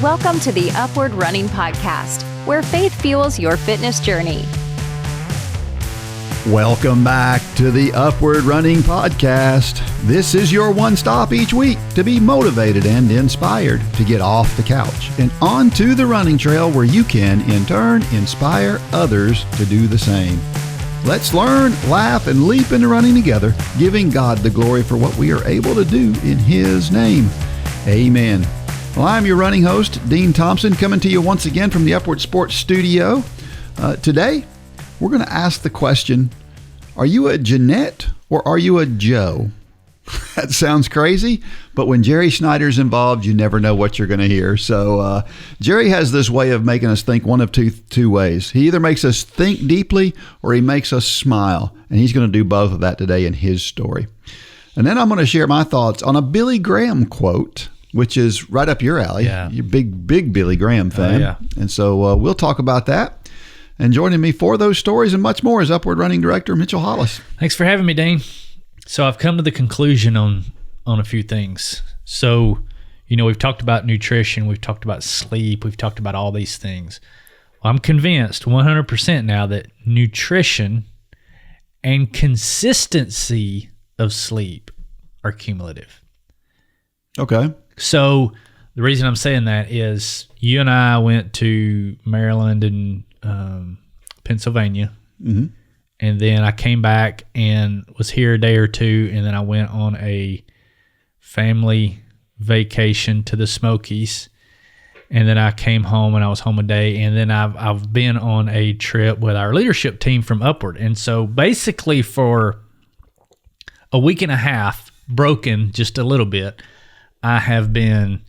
Welcome to the Upward Running Podcast, where faith fuels your fitness journey. Welcome back to the Upward Running Podcast. This is your one stop each week to be motivated and inspired to get off the couch and onto the running trail where you can, in turn, inspire others to do the same. Let's learn, laugh, and leap into running together, giving God the glory for what we are able to do in His name. Amen. Well, I'm your running host, Dean Thompson, coming to you once again from the Upward Sports Studio. Today, we're going to ask the question, are you a Jeanette or are you a Joe? That sounds crazy, but when Jerry Snider's involved, you never know what you're going to hear. So Jerry has this way of making us think one of two ways. He either makes us think deeply or he makes us smile, and he's going to do both of that today in his story. And then I'm going to share my thoughts on a Billy Graham quote, which is right up your alley. Yeah. You're a big Billy Graham fan. Yeah. And so we'll talk about that. And joining me for those stories and much more is Upward Running Director Mitchell Hollis. Thanks for having me, Dean. So I've come to the conclusion on a few things. So, we've talked about nutrition, we've talked about sleep, we've talked about all these things. Well, I'm convinced 100% now that nutrition and consistency of sleep are cumulative. Okay. So the reason I'm saying that is you and I went to Maryland and Pennsylvania, Mm-hmm. and then I came back and was here a day or two, and then I went on a family vacation to the Smokies, and then I came home and I was home a day, and then I've been on a trip with our leadership team from Upward. And so basically for a week and a half, broken just a little bit, I have been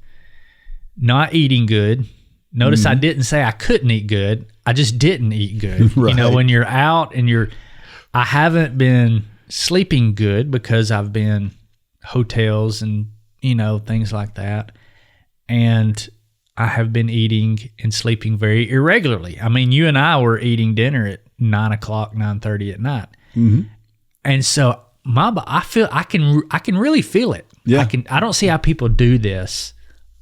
not eating good. Notice I didn't say I couldn't eat good. I just didn't eat good. Right. When you're out and I haven't been sleeping good because I've been hotels and, things like that. And I have been eating and sleeping very irregularly. I mean, you and I were eating dinner at 9 o'clock, 9:30 at night. Mm-hmm. And so I feel I can really feel it. Yeah. I don't see how people do this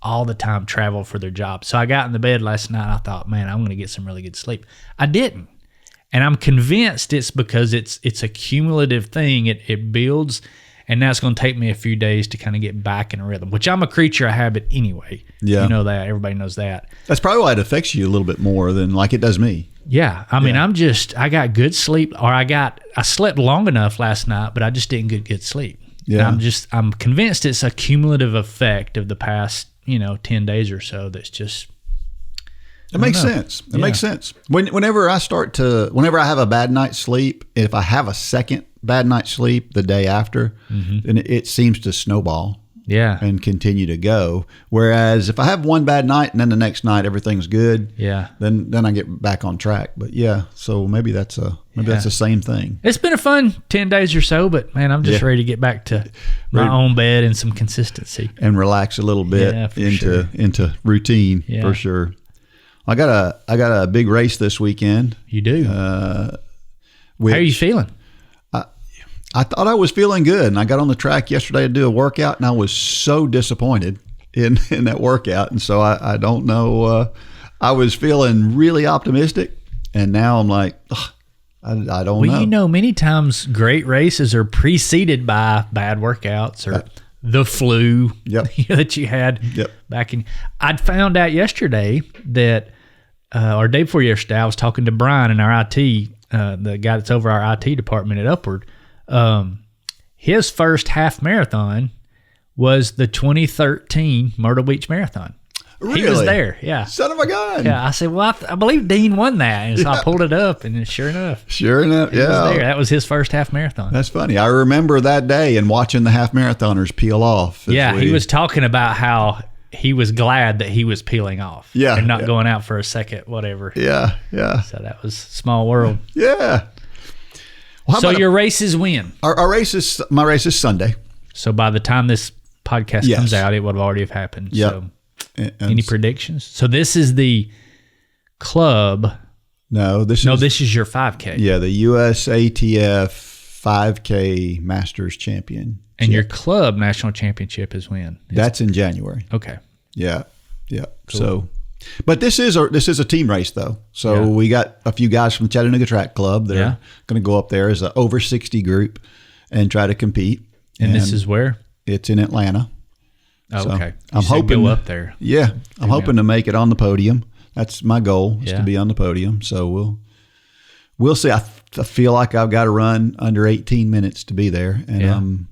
all the time, travel for their job. So I got in the bed last night and I thought, man, I'm going to get some really good sleep. I didn't. And I'm convinced it's because it's a cumulative thing. It builds, and now it's going to take me a few days to kind of get back in a rhythm, which I'm a creature of habit anyway. Yeah. You know that. Everybody knows that. That's probably why it affects you a little bit more than like it does me. Yeah. I mean, I got good sleep, or I slept long enough last night, but I just didn't get good sleep. Yeah. And I'm convinced it's a cumulative effect of the past 10 days or so. That's just, it makes sense. It makes sense. Whenever I have a bad night's sleep, if I have a second bad night's sleep the day after, then it seems to snowball. Yeah. And continue to go. Whereas if I have one bad night and then the next night everything's good, Yeah. then I get back on track. But yeah, so maybe that's the same thing. It's been a fun 10 days or so, but man, I'm just ready to get back to my own bed and some consistency. And relax a little bit into routine for sure. I got a big race this weekend. You do. How are you feeling? I thought I was feeling good, and I got on the track yesterday to do a workout, and I was so disappointed in that workout. And so I don't know. I was feeling really optimistic, and now I'm like, I don't know. Well, many times great races are preceded by bad workouts or the flu that you had back in. I'd found out yesterday that, or day before yesterday, I was talking to Brian in our IT, the guy that's over our IT department at Upward. His first half marathon was the 2013 Myrtle Beach Marathon. Really? He was there. Yeah. Son of a gun. Yeah. I said, well, I believe Dean won that. And so I pulled it up, and sure enough. He was there. That was his first half marathon. That's funny. I remember that day and watching the half marathoners peel off. Yeah. He was talking about how he was glad that he was peeling off. Yeah. And not going out for a second, whatever. Yeah. Yeah. So that was small world. Yeah. Well, so your races when? My race is Sunday. So by the time this podcast comes out, it would already have happened. Yeah. So any predictions? So this is the club. No, this is your 5K. Yeah, the USATF 5K Masters Champion. And your club national championship is when? That's in January. Okay. Yeah. Yeah. Cool. So, but this is a team race though. So we got a few guys from the Chattanooga Track Club that are going to go up there as an over 60 group and try to compete. And this is where? It's in Atlanta. Oh, so okay. I'm hoping go up there. Yeah. I'm hoping to make it on the podium. That's my goal, is to be on the podium. So we'll see. I feel like I've got to run under 18 minutes to be there. And I'm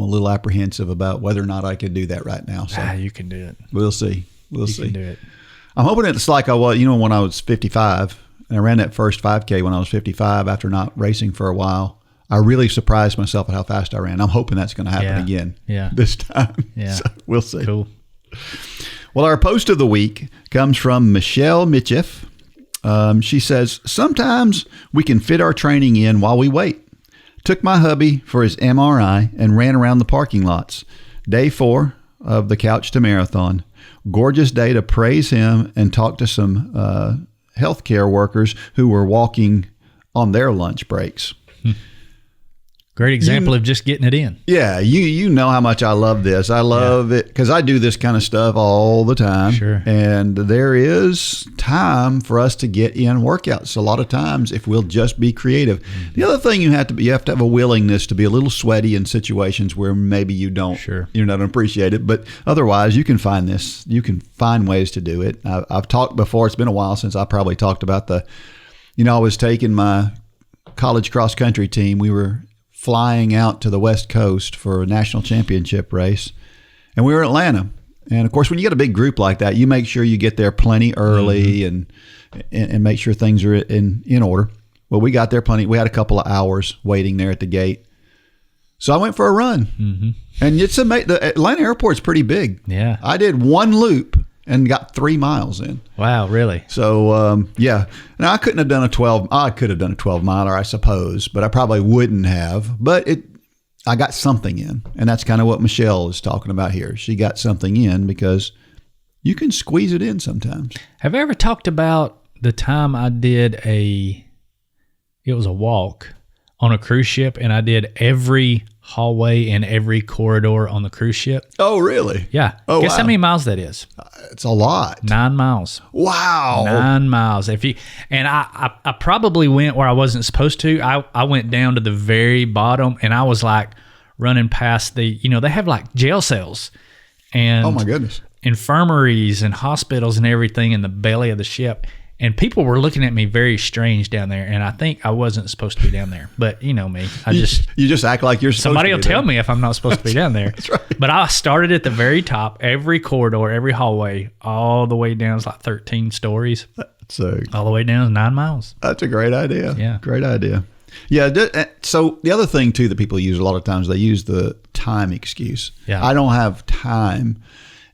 a little apprehensive about whether or not I can do that right now. So you can do it. We'll see. You can do it. I'm hoping it's like I was, when I was 55, and I ran that first 5K when I was 55 after not racing for a while. I really surprised myself at how fast I ran. I'm hoping that's going to happen again this time. Yeah. So we'll see. Cool. Well, our post of the week comes from Michelle Mitchell. She says, sometimes we can fit our training in while we wait. Took my hubby for his MRI and ran around the parking lots. Day 4 of the Couch to Marathon. Gorgeous day to praise him and talk to some healthcare workers who were walking on their lunch breaks. Great example of just getting it in. Yeah, you know how much I love this. I love it because I do this kind of stuff all the time. Sure. And there is time for us to get in workouts. A lot of times, if we'll just be creative. Mm-hmm. The other thing you have to have a willingness to be a little sweaty in situations where maybe you don't. Sure. You're not appreciate it, but otherwise you can find this. You can find ways to do it. I've talked before. It's been a while since I probably talked about I was taking my college cross country team. We were flying out to the West Coast for a national championship race. And we were in Atlanta. And of course, when you get a big group like that, you make sure you get there plenty early and make sure things are in order. Well, we got there plenty. We had a couple of hours waiting there at the gate. So I went for a run. Mm-hmm. And the Atlanta airport's pretty big. Yeah. I did one loop and got 3 miles in. Wow, really? So, Now, I couldn't have done I could have done a 12-miler, I suppose, but I probably wouldn't have. But I got something in, and that's kind of what Michelle is talking about here. She got something in because you can squeeze it in sometimes. Have I ever talked about the time I did it was a walk on a cruise ship, and I did every hallway and every corridor on the cruise ship? Oh, really? Yeah. Oh, Guess wow. how many miles that is? It's a lot. 9 miles. Wow. 9 miles. I probably went where I wasn't supposed to. I went down to the very bottom, and I was like running past they have like jail cells and oh my goodness, infirmaries and hospitals and everything in the belly of the ship. And people were looking at me very strange down there, and I think I wasn't supposed to be down there. But you know me, you just act like you're supposed somebody to will tell me if I'm not supposed to be down there. That's right. But I started at the very top, every corridor, every hallway, all the way down. It's like 13 stories. So all the way down is 9 miles. That's a great idea. Yeah, great idea. Yeah. So the other thing too that people use a lot of times, they use the time excuse. Yeah. I don't have time.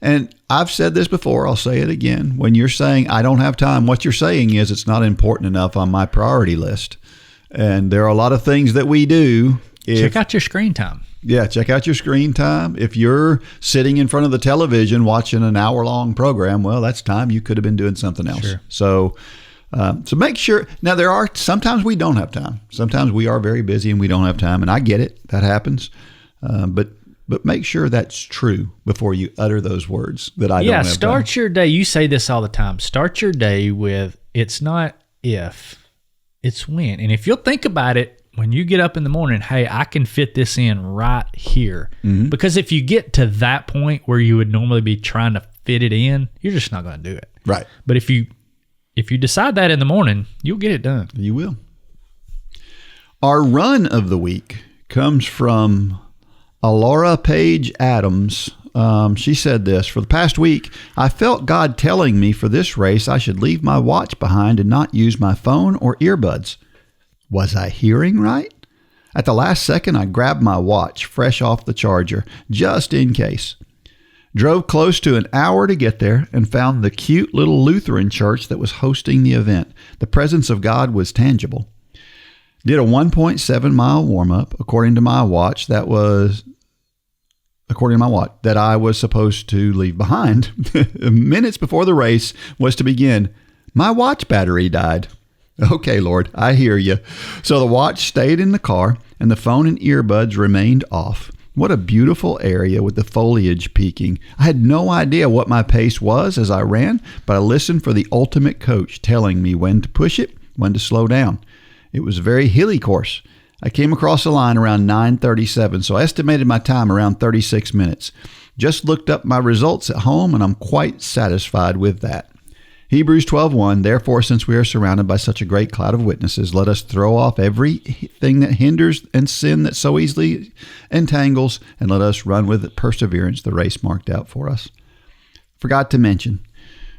And I've said this before, I'll say it again. When you're saying, I don't have time, what you're saying is it's not important enough on my priority list. And there are a lot of things that we do. Check out your screen time. Yeah, check out your screen time. If you're sitting in front of the television watching an hour-long program, well, that's time you could have been doing something else. Sure. So make sure. Now, sometimes we don't have time. Sometimes we are very busy and we don't have time. And I get it. That happens. But make sure that's true before you utter those words that I don't have time. Start your day. You say this all the time. Start your day with, it's not if, it's when. And if you'll think about it, when you get up in the morning, hey, I can fit this in right here. Mm-hmm. Because if you get to that point where you would normally be trying to fit it in, you're just not going to do it. Right. But if you decide that in the morning, you'll get it done. You will. Our run of the week comes from Alaura Page Adams. She said this: for the past week, I felt God telling me for this race I should leave my watch behind and not use my phone or earbuds. Was I hearing right? At the last second, I grabbed my watch fresh off the charger, just in case. Drove close to an hour to get there and found the cute little Lutheran church that was hosting the event. The presence of God was tangible. Did a 1.7 mile warm-up, according to my watch, that I was supposed to leave behind. Minutes before the race was to begin, my watch battery died. Okay, Lord, I hear you. So the watch stayed in the car and the phone and earbuds remained off. What a beautiful area with the foliage peeking. I had no idea what my pace was as I ran, but I listened for the ultimate coach telling me when to push it, when to slow down. It was a very hilly course. I came across the line around 9:37, so I estimated my time around 36 minutes. Just looked up my results at home, and I'm quite satisfied with that. Hebrews 12:1, therefore, since we are surrounded by such a great cloud of witnesses, let us throw off everything that hinders and sin that so easily entangles, and let us run with perseverance the race marked out for us. Forgot to mention,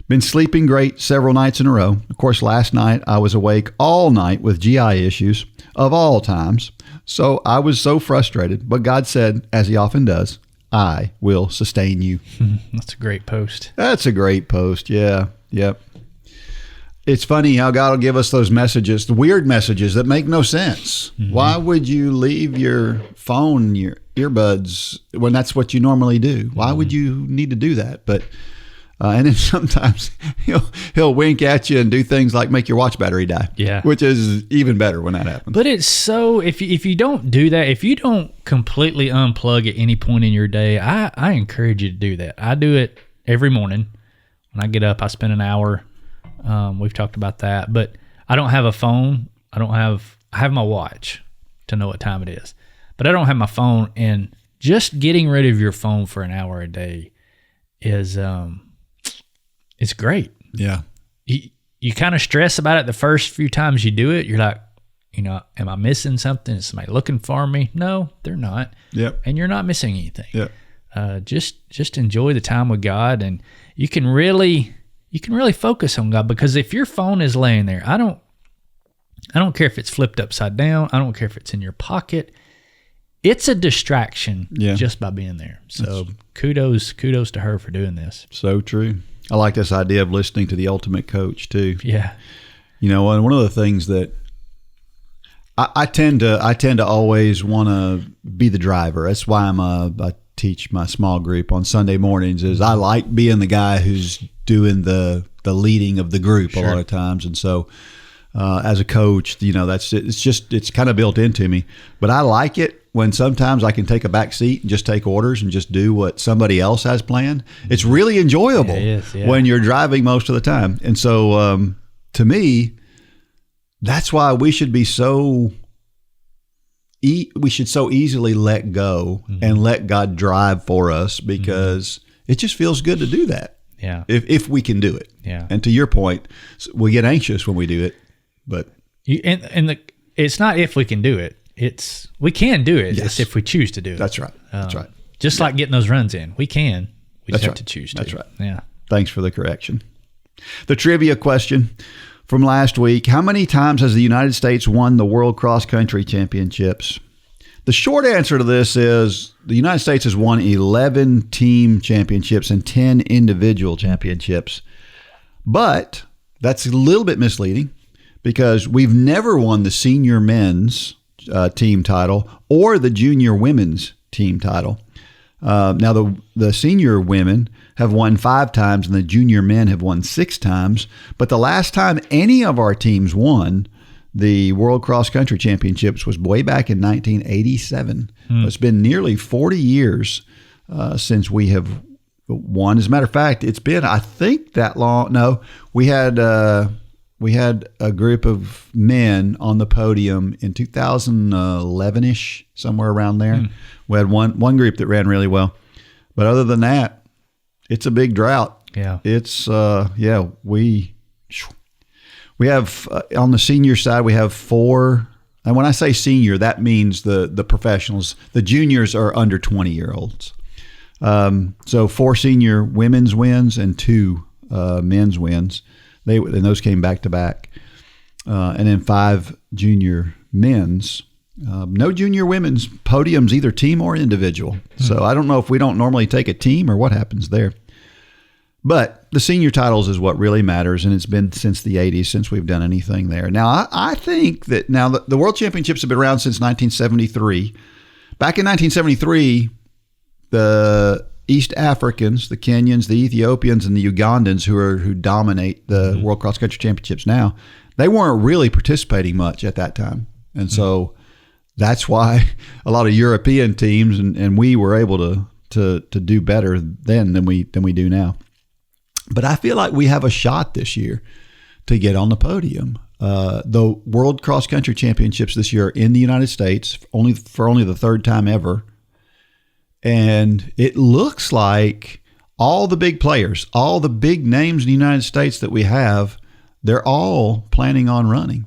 been sleeping great several nights in a row. Of course, last night I was awake all night with GI issues of all times, so I was so frustrated, but God said, as he often does, I will sustain you. That's a great post. That's a great post, yeah. Yep. It's funny how God will give us those messages, the weird messages that make no sense. Mm-hmm. Why would you leave your phone, your earbuds, when that's what you normally do? Why would you need to do that? But and then sometimes he'll wink at you and do things like make your watch battery die. Yeah, which is even better when that happens. But it's so if you don't do that, if you don't completely unplug at any point in your day, I encourage you to do that. I do it every morning. When I get up, I spend an hour. We've talked about that, but I don't have a phone. I have my watch to know what time it is, but I don't have my phone. And just getting rid of your phone for an hour a day is, it's great. Yeah. You kind of stress about it the first few times you do it. You're like, am I missing something? Is somebody looking for me? No, they're not. Yep. And you're not missing anything. Yep. Just enjoy the time with God, and you can really focus on God, because if your phone is laying there, I don't care if it's flipped upside down. I don't care if it's in your pocket. It's a distraction just by being there. So kudos to her for doing this. So true. I like this idea of listening to the ultimate coach too. Yeah. And one of the things that I tend to always want to be the driver. That's why I teach my small group on Sunday mornings. Is I like being the guy who's doing the leading of the group a lot of times. And so as a coach, it's kind of built into me. But I like it when sometimes I can take a back seat and just take orders and just do what somebody else has planned. It's really enjoyable when you're driving most of the time. And so to me, that's why we should be so easily let go and let God drive for us, because it just feels good to do that. Yeah. If we can do it. Yeah. And to your point, we get anxious when we do it, but it's not if we can do it. It's we can do it. Yes. It's if we choose to do it. That's right. That's right. Just like getting those runs in. We can. We just have to choose to. That's right. Yeah. Thanks for the correction. The trivia question from last week: how many times has the United States won the World Cross Country Championships? The short answer to this is the United States has won 11 team championships and 10 individual championships. But that's a little bit misleading, because we've never won the senior men's team title or the junior women's team title. Now, the senior women have won 5 times and the junior men have won 6 times. But the last time any of our teams won the World Cross Country Championships was way back in 1987. It's been nearly 40 years since we have won. As a matter of fact, it's been, I think, that long. No, we had a group of men on the podium in 2011-ish, somewhere around there. We had one group that ran really well. But other than that, it's a big drought. Yeah. It's, we have, on the senior side, we have 4. And when I say senior, that means the professionals. The juniors are under 20-year-olds. So 4 senior women's wins and 2 men's wins. And those came back to back. And then 5 junior men's. No junior women's podiums, either team or individual. So I don't know if we don't normally take a team or what happens there. But the senior titles is what really matters, and it's been since the 80s since we've done anything there. Now, I think that now the World Championships have been around since 1973. Back in 1973, the East Africans, the Kenyans, the Ethiopians, and the Ugandans, who dominate the World Cross Country Championships now, they weren't really participating much at that time. And so That's why a lot of European teams and we were able to do better then than we do now. But I feel like we have a shot this year to get on the podium. The World Cross Country Championships this year are in the United States only the third time ever. And it looks like all the big players, all the big names in the United States that we have, they're all planning on running.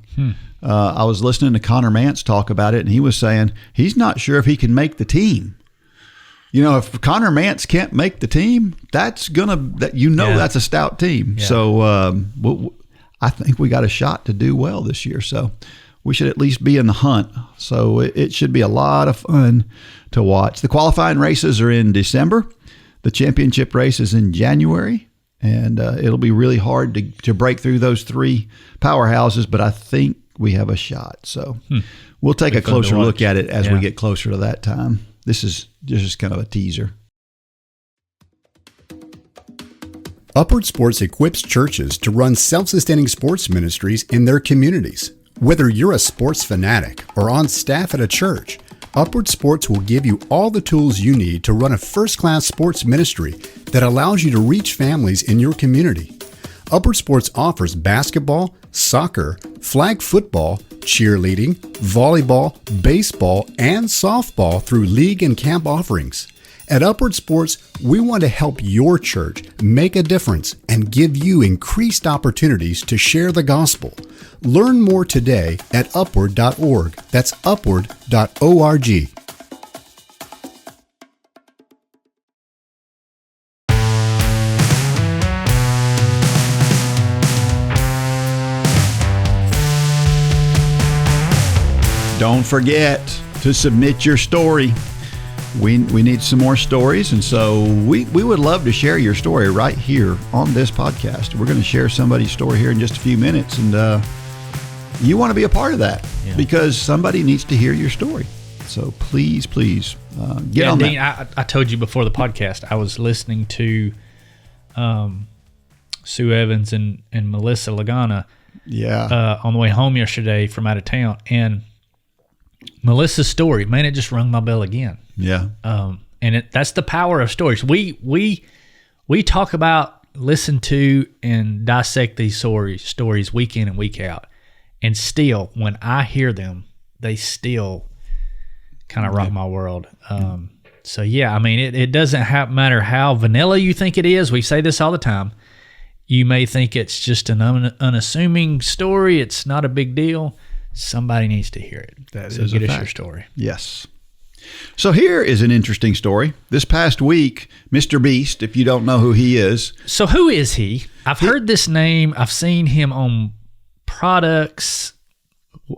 I was listening to Connor Mance talk about it, and he was saying he's not sure if he can make the team. If Connor Mance can't make the team, that's a stout team. Yeah. So I think we got a shot to do well this year. So we should at least be in the hunt. So it should be a lot of fun to watch. The qualifying races are in December. The championship race is in January. And it'll be really hard to break through those three powerhouses, but I think we have a shot. So we'll take a closer look at it as we get closer to that time. This is just kind of a teaser. Upward Sports equips churches to run self-sustaining sports ministries in their communities. Whether you're a sports fanatic or on staff at a church, Upward Sports will give you all the tools you need to run a first-class sports ministry that allows you to reach families in your community. Upward Sports offers basketball, soccer, flag football, cheerleading, volleyball, baseball, and softball through league and camp offerings. At Upward Sports, we want to help your church make a difference and give you increased opportunities to share the gospel. Learn more today at upward.org. That's upward.org. Don't forget to submit your story. We need some more stories, and so we would love to share your story right here on this podcast. We're going to share somebody's story here in just a few minutes, and you want to be a part of that because somebody needs to hear your story. So please get on Dean, that. I told you before the podcast, I was listening to Sue Evans and Melissa Lagana on the way home yesterday from out of town, and Melissa's story, man, it just rung my bell again. Yeah. And that's the power of stories. We talk about, listen to, and dissect these stories week in and week out. And still, when I hear them, they still kind of rock my world. So, yeah, I mean, it doesn't matter how vanilla you think it is. We say this all the time. You may think it's just an unassuming story. It's not a big deal. Somebody needs to hear it. That so is get a us fact. your story. Yes. So here is an interesting story. This past week, Mr. Beast, if you don't know who he is. So who is he? I've heard this name. I've seen him on products.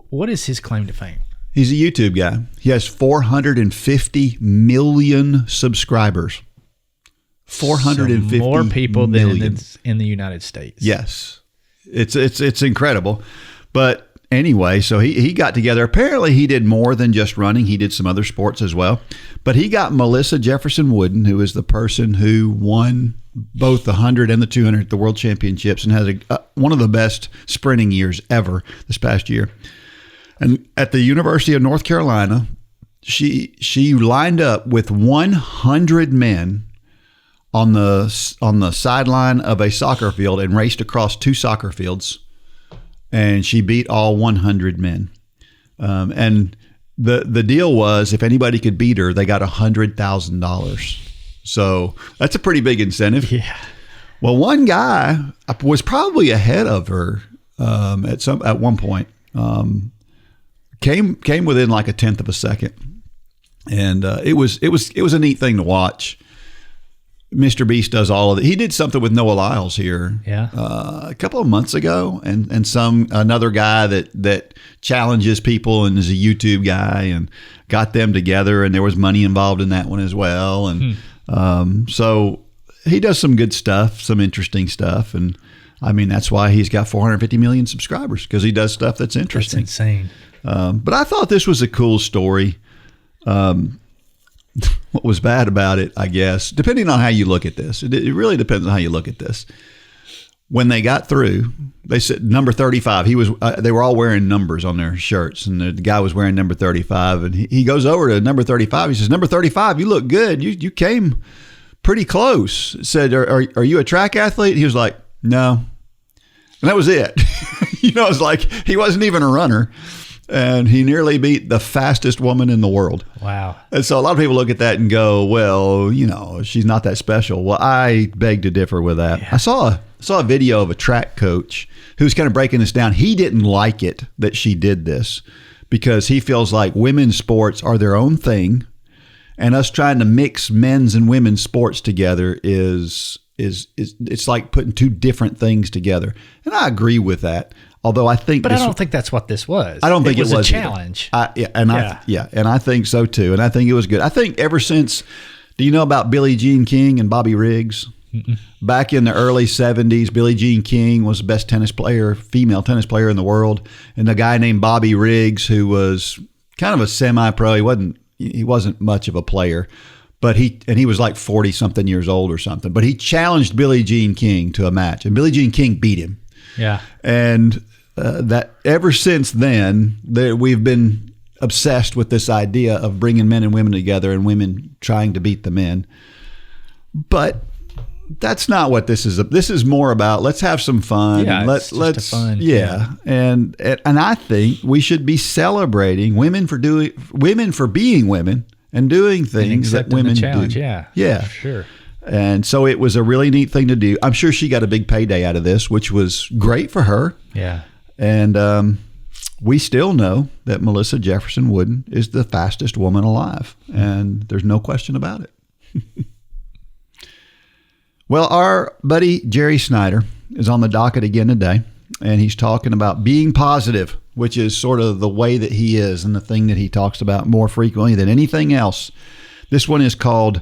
What is his claim to fame? He's a YouTube guy. He has 450 million subscribers. 450 more people million. Than in the United States. Yes. It's incredible. But anyway, so he got together. Apparently, he did more than just running. He did some other sports as well. But he got Melissa Jefferson Wooden, who is the person who won both the 100 and the 200 at the World Championships and has one of the best sprinting years ever this past year. And at the University of North Carolina, she lined up with 100 men on the sideline of a soccer field and raced across two soccer fields. And she beat all 100 men. And the deal was if anybody could beat her, they got $100,000. So that's a pretty big incentive. Yeah. Well, one guy was probably ahead of her at one point. Came within like a tenth of a second, and it was a neat thing to watch. Mr. Beast does all of it. He did something with Noah Lyles here a couple of months ago, and another guy that challenges people and is a YouTube guy, and got them together, and there was money involved in that one as well. And so he does some good stuff, some interesting stuff, and I mean that's why he's got 450 million subscribers, because he does stuff that's interesting. That's insane. But I thought this was a cool story. What was bad about it, I guess, depending on how you look at this, it really depends on how you look at this. when they got through, they said number 35. They were all wearing numbers on their shirts, and the guy was wearing number 35. And he goes over to number 35. He says, "Number 35, you look good. You came pretty close." Said, "Are you a track athlete?" He was like, "No," and that was it. It's like he wasn't even a runner, and he nearly beat the fastest woman in the world. Wow! And so a lot of people look at that and go, "Well, she's not that special." Well, I beg to differ with that. Yeah. I saw a video of a track coach who was kind of breaking this down. He didn't like it that she did this because he feels like women's sports are their own thing, and us trying to mix men's and women's sports together is it's like putting two different things together. And I agree with that. Although I don't think that's what this was. I don't think it was a challenge. And I think so too. And I think it was good. I think ever since, do you know about Billie Jean King and Bobby Riggs? Mm-mm. Back in the early 70s, Billie Jean King was the best female tennis player in the world. And a guy named Bobby Riggs, who was kind of a semi-pro, he wasn't much of a player, but he was like 40 something years old or something. But he challenged Billie Jean King to a match, and Billie Jean King beat him. Yeah. And that ever since then, we've been obsessed with this idea of bringing men and women together and women trying to beat the men. But that's not what this is. This is more about let's have some fun. Yeah, and let's fun. Yeah. And I think we should be celebrating women for being women and doing things that women do. Yeah. Sure. And so it was a really neat thing to do. I'm sure she got a big payday out of this, which was great for her. Yeah. And we still know that Melissa Jefferson Wooden is the fastest woman alive. And there's no question about it. Well, our buddy Jerry Snider is on the docket again today, and he's talking about being positive, which is sort of the way that he is and the thing that he talks about more frequently than anything else. This one is called,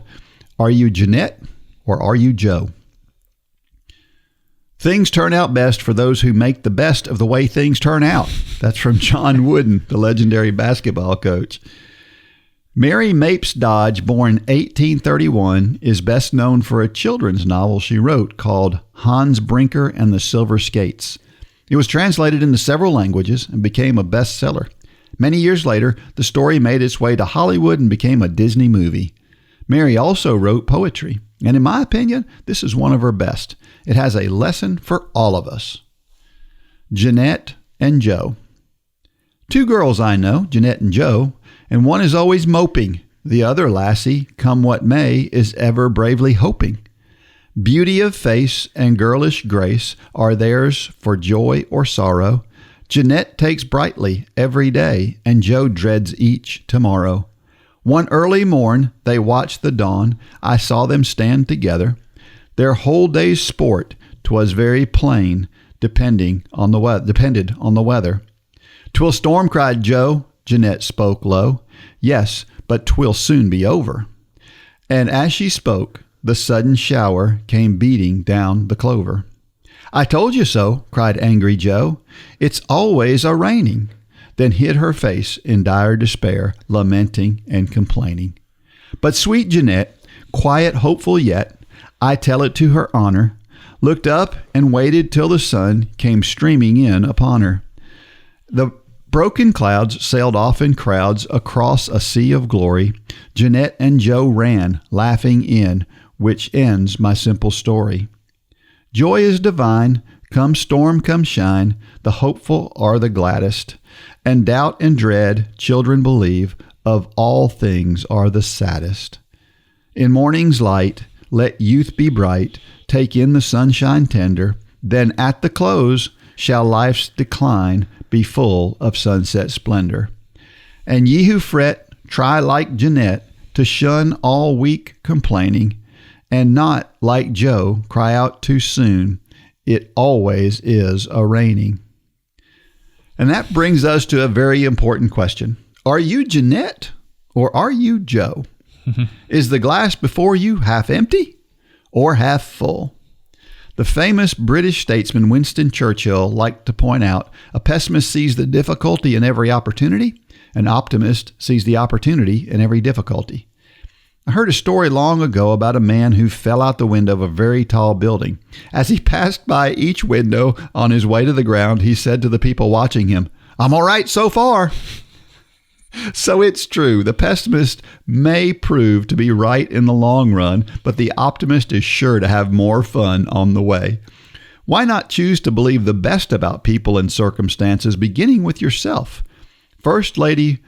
Are You Jeanette or Are You Joe? Things turn out best for those who make the best of the way things turn out. That's from John Wooden, the legendary basketball coach. Mary Mapes Dodge, born 1831, is best known for a children's novel she wrote called Hans Brinker and the Silver Skates. It was translated into several languages and became a bestseller. Many years later, the story made its way to Hollywood and became a Disney movie. Mary also wrote poetry, and in my opinion, this is one of her best. It has a lesson for all of us. Jeanette and Joe. Two girls I know, Jeanette and Joe, and one is always moping. The other lassie, come what may, is ever bravely hoping. Beauty of face and girlish grace are theirs for joy or sorrow. Jeanette takes brightly every day, and Joe dreads each tomorrow. One early morn they watched the dawn. I saw them stand together. Their whole day's sport 'twas very plain, depended on the weather. "'Twill storm," cried Joe. Jeanette spoke low. "Yes, but 'twill soon be over." And as she spoke, the sudden shower came beating down the clover. "I told you so," cried angry Joe. "It's always a-raining." Then hid her face in dire despair, lamenting and complaining. But sweet Jeanette, quiet, hopeful yet, I tell it to her honor, looked up and waited till the sun came streaming in upon her. The broken clouds sailed off in crowds across a sea of glory. Jeanette and Joe ran, laughing in, which ends my simple story. Joy is divine, come storm, come shine, the hopeful are the gladdest, and doubt and dread, children believe, of all things are the saddest. In morning's light, let youth be bright, take in the sunshine tender, then at the close shall life's decline be full of sunset splendor. And ye who fret, try like Jeanette to shun all weak complaining, and not, like Joe, cry out too soon, it always is a-raining. And that brings us to a very important question. Are you Jeanette or are you Joe? Is the glass before you half empty or half full? The famous British statesman Winston Churchill liked to point out, a pessimist sees the difficulty in every opportunity, an optimist sees the opportunity in every difficulty. I heard a story long ago about a man who fell out the window of a very tall building. As he passed by each window on his way to the ground, he said to the people watching him, "I'm all right so far." So it's true. The pessimist may prove to be right in the long run, but the optimist is sure to have more fun on the way. Why not choose to believe the best about people and circumstances, beginning with yourself? First Lady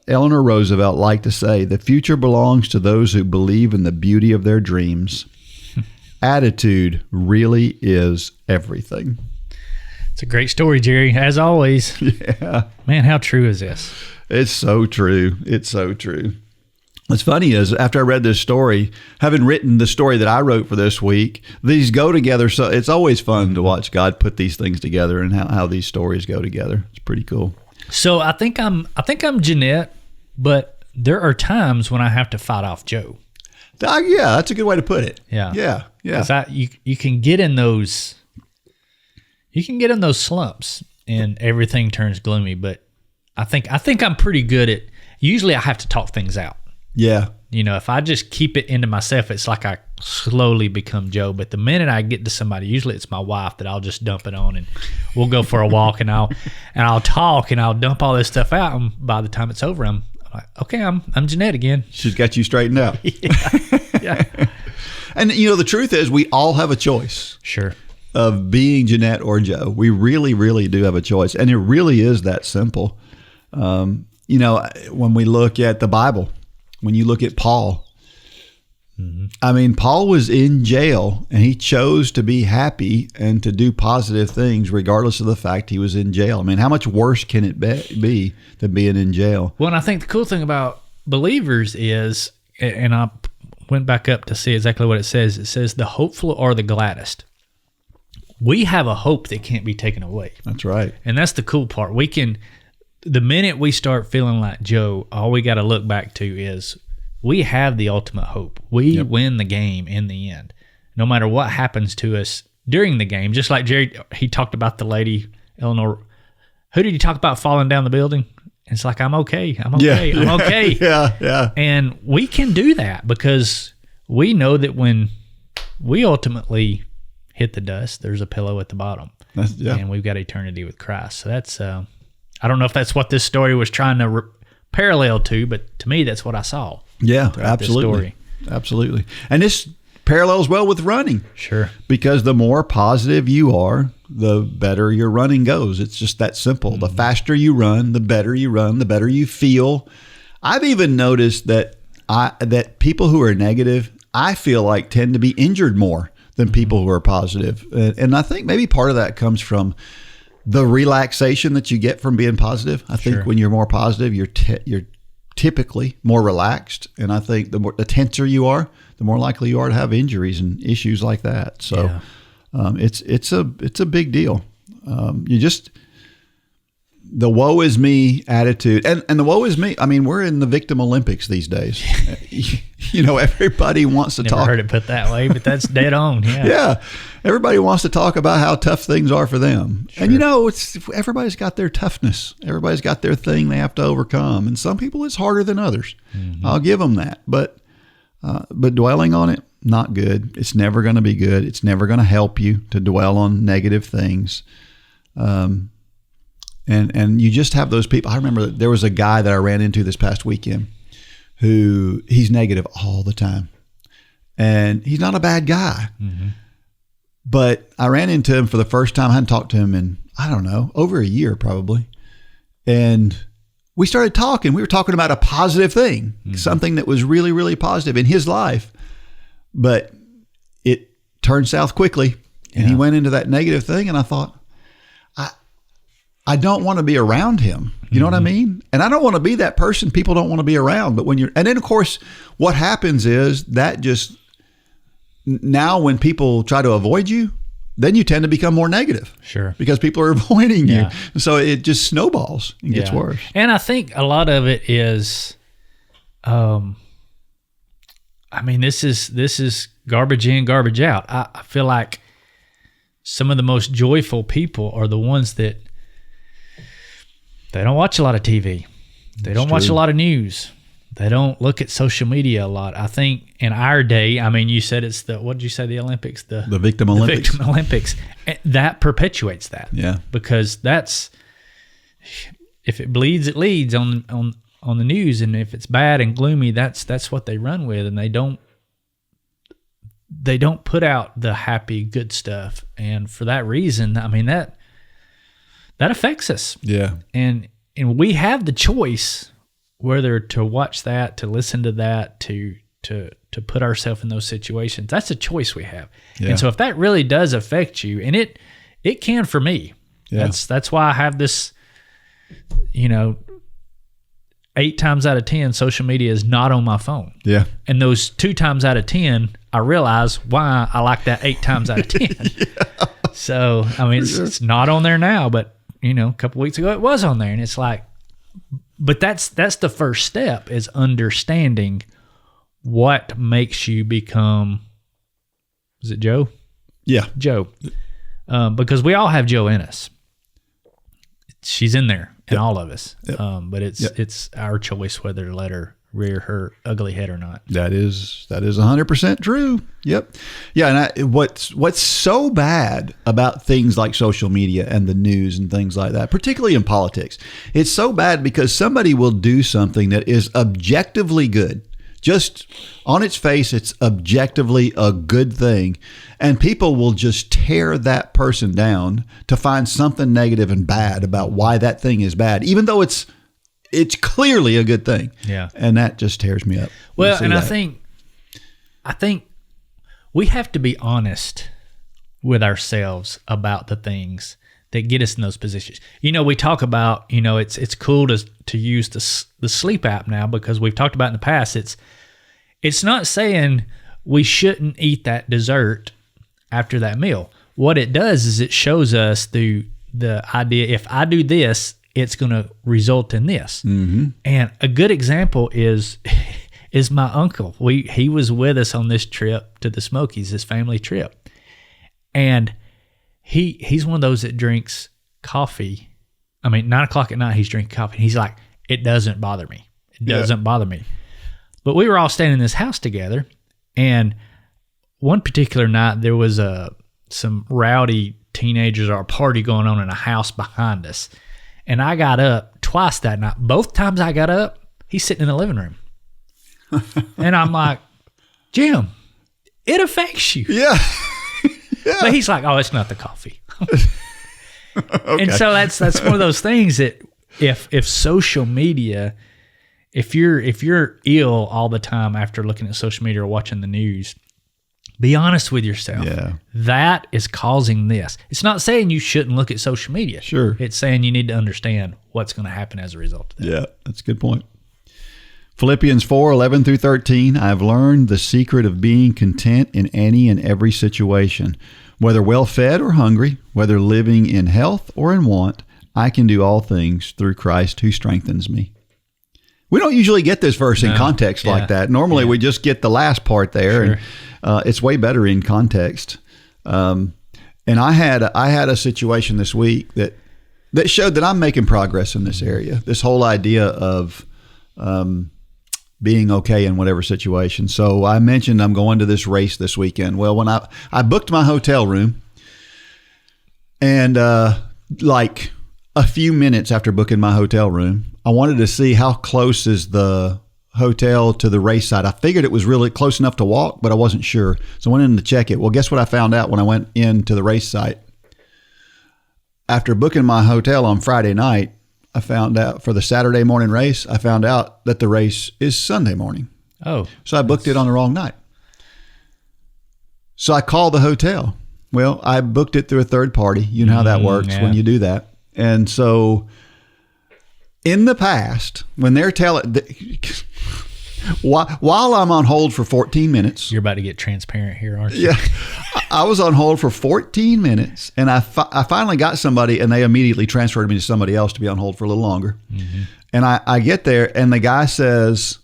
Eleanor Roosevelt liked to say, "The future belongs to those who believe in the beauty of their dreams." Attitude really is everything. It's a great story, Jerry, as always. Yeah. Man, how true is this? It's so true. It's so true. What's funny is after I read this story, having written the story that I wrote for this week, these go together. So it's always fun to watch God put these things together and how these stories go together. It's pretty cool. So I think I'm Jeanette, but there are times when I have to fight off Joe. Yeah, that's a good way to put it. Yeah. Yeah. Because you can get in those slumps and everything turns gloomy, but I think I'm pretty good at, usually I have to talk things out. Yeah. You know, if I just keep it into myself, it's like I slowly become Joe. But the minute I get to somebody, usually it's my wife, that I'll just dump it on, and we'll go for a walk, and I'll talk, and I'll dump all this stuff out. And by the time it's over, I'm like, okay, I'm Jeanette again. She's got you straightened out. Yeah. And the truth is, we all have a choice. Sure. Of being Jeanette or Joe. We really, really do have a choice, and it really is that simple. When we look at the Bible, when you look at Paul, I mean, Paul was in jail and he chose to be happy and to do positive things regardless of the fact he was in jail. I mean, how much worse can it be than being in jail? Well, and I think the cool thing about believers is, and I went back up to see exactly what it says. It says the hopeful are the gladdest. We have a hope that can't be taken away. That's right. And that's the cool part. The minute we start feeling like Joe, all we got to look back to is we have the ultimate hope. We win the game in the end, no matter what happens to us during the game. Just like Jerry, he talked about the lady, Eleanor. Who did he talk about falling down the building? It's like, I'm okay. I'm okay. Yeah. And we can do that because we know that when we ultimately hit the dust, there's a pillow at the bottom. And we've got eternity with Christ. So that's... I don't know if that's what this story was trying to parallel to, but to me, that's what I saw. Yeah, absolutely. Absolutely. And this parallels well with running. Sure. Because the more positive you are, the better your running goes. It's just that simple. Mm-hmm. The faster you run, the better you run, the better you feel. I've even noticed that people who are negative, I feel like tend to be injured more than people who are positive. And I think maybe part of that comes from the relaxation that you get from being positive. I think when you're more positive, you're typically more relaxed, and I think the tenser you are, the more likely you are to have injuries and issues like that. So it's a big deal. The woe is me attitude, and the woe is me. I mean, we're in the victim Olympics these days. Everybody wants to talk. Never heard it put that way, but that's dead on. Yeah. Yeah. Everybody wants to talk about how tough things are for them. Sure. And everybody's got their toughness. Everybody's got their thing they have to overcome. And some people it's harder than others. Mm-hmm. I'll give them that. But dwelling on it, not good. It's never going to be good. It's never going to help you to dwell on negative things. And you just have those people. I remember there was a guy that I ran into this past weekend who he's negative all the time. And he's not a bad guy. Mm-hmm. But I ran into him for the first time. I hadn't talked to him in, I don't know, over a year probably. And we started talking. We were talking about a positive thing, something that was really, really positive in his life. But it turned south quickly. And he went into that negative thing. And I thought, I don't want to be around him. You know what I mean? And I don't want to be that person people don't want to be around. But and then of course, what happens is that just, now when people try to avoid you, then you tend to become more negative. Sure. Because people are avoiding you. So it just snowballs and gets worse. And I think a lot of it is, this is garbage in, garbage out. I feel like some of the most joyful people are the ones that they don't watch a lot of TV. They don't watch a lot of news. They don't look at social media a lot. I think in our day, I mean, you said it's what did you say, the Olympics? The Victim Olympics. The Victim Olympics. That perpetuates that. Yeah. Because if it bleeds, it leads on the news. And if it's bad and gloomy, that's what they run with. And they don't put out the happy, good stuff. And for that reason, I mean, that affects us. Yeah. And we have the choice whether to watch that, to listen to that, to put ourselves in those situations. That's a choice we have. Yeah. And so if that really does affect you, and it can for me. Yeah. That's why I have this, 8 times out of 10, social media is not on my phone. Yeah. And those 2 times out of 10, I realize why I like that 8 times out of 10. Yeah. So, I mean, it's not on there now, but, a couple weeks ago it was on there. And it's like, but that's the first step, is understanding what makes you become, is it Joe? Yeah. Joe. Because we all have Joe in us. She's in there in all of us. Yep. But it's our choice whether to let her rear her ugly head or not. That is 100% true. Yep. Yeah. And what's so bad about things like social media and the news and things like that, particularly in politics, it's so bad because somebody will do something that is objectively good. Just on its face, it's objectively a good thing. And people will just tear that person down to find something negative and bad about why that thing is bad, even though it's clearly a good thing. Yeah. And that just tears me up. Well, and I think we have to be honest with ourselves about the things that get us in those positions. We talk about, it's cool to use the sleep app now, because we've talked about in the past, it's not saying we shouldn't eat that dessert after that meal. What it does is it shows us the idea, if I do this, it's going to result in this. Mm-hmm. And a good example is my uncle. He was with us on this trip to the Smokies, this family trip. And he's one of those that drinks coffee. I mean, 9 o'clock at night, he's drinking coffee. And he's like, it doesn't bother me. It doesn't bother me. But we were all staying in this house together. And one particular night, there was some rowdy teenagers or a party going on in a house behind us. And I got up twice that night. Both times I got up, he's sitting in the living room. And I'm like, Jim, it affects you. Yeah. Yeah. But he's like, oh, it's not the coffee. Okay. And so that's one of those things that if social media, if you're ill all the time after looking at social media or watching the news, be honest with yourself. Yeah. That is causing this. It's not saying you shouldn't look at social media. Sure. It's saying you need to understand what's going to happen as a result of that. Yeah, that's a good point. Philippians 4:11-13, I've learned the secret of being content in any and every situation. Whether well-fed or hungry, whether living in health or in want, I can do all things through Christ who strengthens me. We don't usually get this verse in context like that. Normally we just get the last part there. Sure. And it's way better in context. And I had a situation this week that showed that I'm making progress in this area. This whole idea of being okay in whatever situation. So I mentioned I'm going to this race this weekend. Well, when I booked my hotel room, and like a few minutes after booking my hotel room, I wanted to see how close is the hotel to the race site. I figured it was really close enough to walk, but I wasn't sure. So I went in to check it. Well, guess what I found out when I went into the race site? After booking my hotel on Friday night, I found out for the Saturday morning race, I found out that the race is Sunday morning. Oh. So I booked it on the wrong night. So I called the hotel. Well, I booked it through a third party. You know how that works when you do that. And so in the past, when they're telling, while I'm on hold for 14 minutes. You're about to get transparent here, aren't you? Yeah. I was on hold for 14 minutes, and I finally got somebody, and they immediately transferred me to somebody else to be on hold for a little longer. Mm-hmm. And I get there, and the guy says,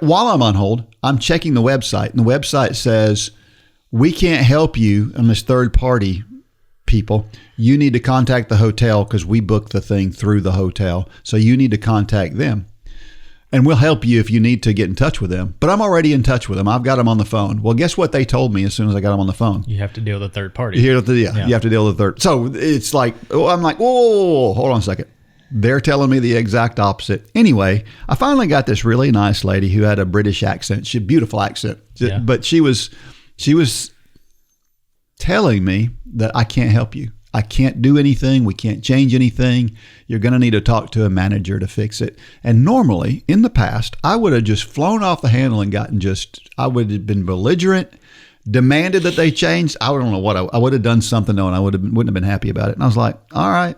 while I'm on hold, I'm checking the website, and the website says, we can't help you on this third party people. You need to contact the hotel because we booked the thing through the hotel. So you need to contact them. and we'll help you if you need to get in touch with them. But I'm already in touch with them. I've got them on the phone. Well, guess what they told me as soon as I got them on the phone? You have to deal with a third party. You have to deal with a third. So it's like, I'm like, whoa, hold on a second. They're telling me the exact opposite. Anyway, I finally got this really nice lady who had a British accent. She had a beautiful accent. Yeah. But she was telling me that I can't help you. I can't do anything. We can't change anything. You're going to need to talk to a manager to fix it. And normally, in the past, I would have just flown off the handle and I would have been belligerent, demanded that they change. I don't know what I would have done something though, and I wouldn't have been happy about it. And I was like, all right,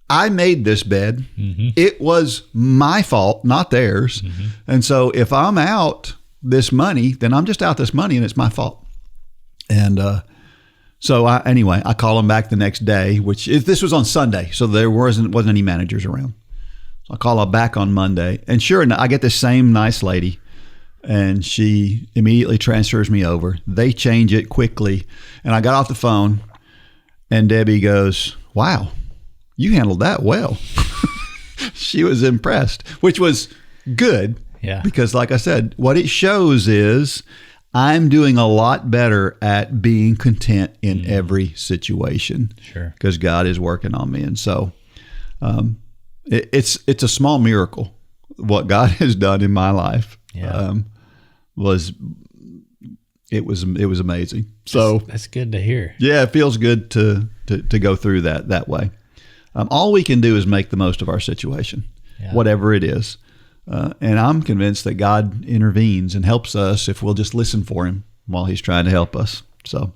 I made this bed. Mm-hmm. It was my fault, not theirs. Mm-hmm. And so if I'm out this money, then I'm just out this money and it's my fault. And, so I call them back the next day, which this was on Sunday, so there wasn't any managers around. So I call her back on Monday, and sure enough, I get this same nice lady, and she immediately transfers me over. They change it quickly, and I got off the phone, and Debbie goes, "Wow, you handled that well." She was impressed, which was good. Yeah. Because like I said, what it shows is I'm doing a lot better at being content in every situation. Sure. Because God is working on me. And so it's a small miracle what God has done in my life. Yeah. It was amazing. So that's good to hear. Yeah, it feels good to go through that way. All we can do is make the most of our situation, whatever it is. And I'm convinced that God intervenes and helps us if we'll just listen for him while he's trying to help us. So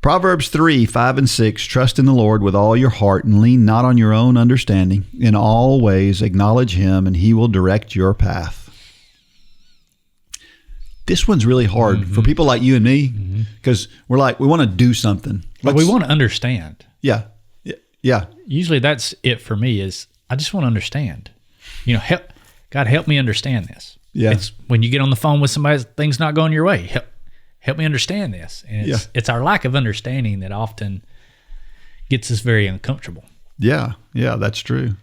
Proverbs 3:5-6, trust in the Lord with all your heart and lean not on your own understanding. In all ways acknowledge him and he will direct your path. This one's really hard for people like you and me because we want to do something. But we want to understand. Yeah. Yeah. Usually that's it for me is I just want to understand. God, help me understand this. Yeah. It's when you get on the phone with somebody, things not going your way. Help me understand this. And it's our lack of understanding that often gets us very uncomfortable. Yeah, that's true.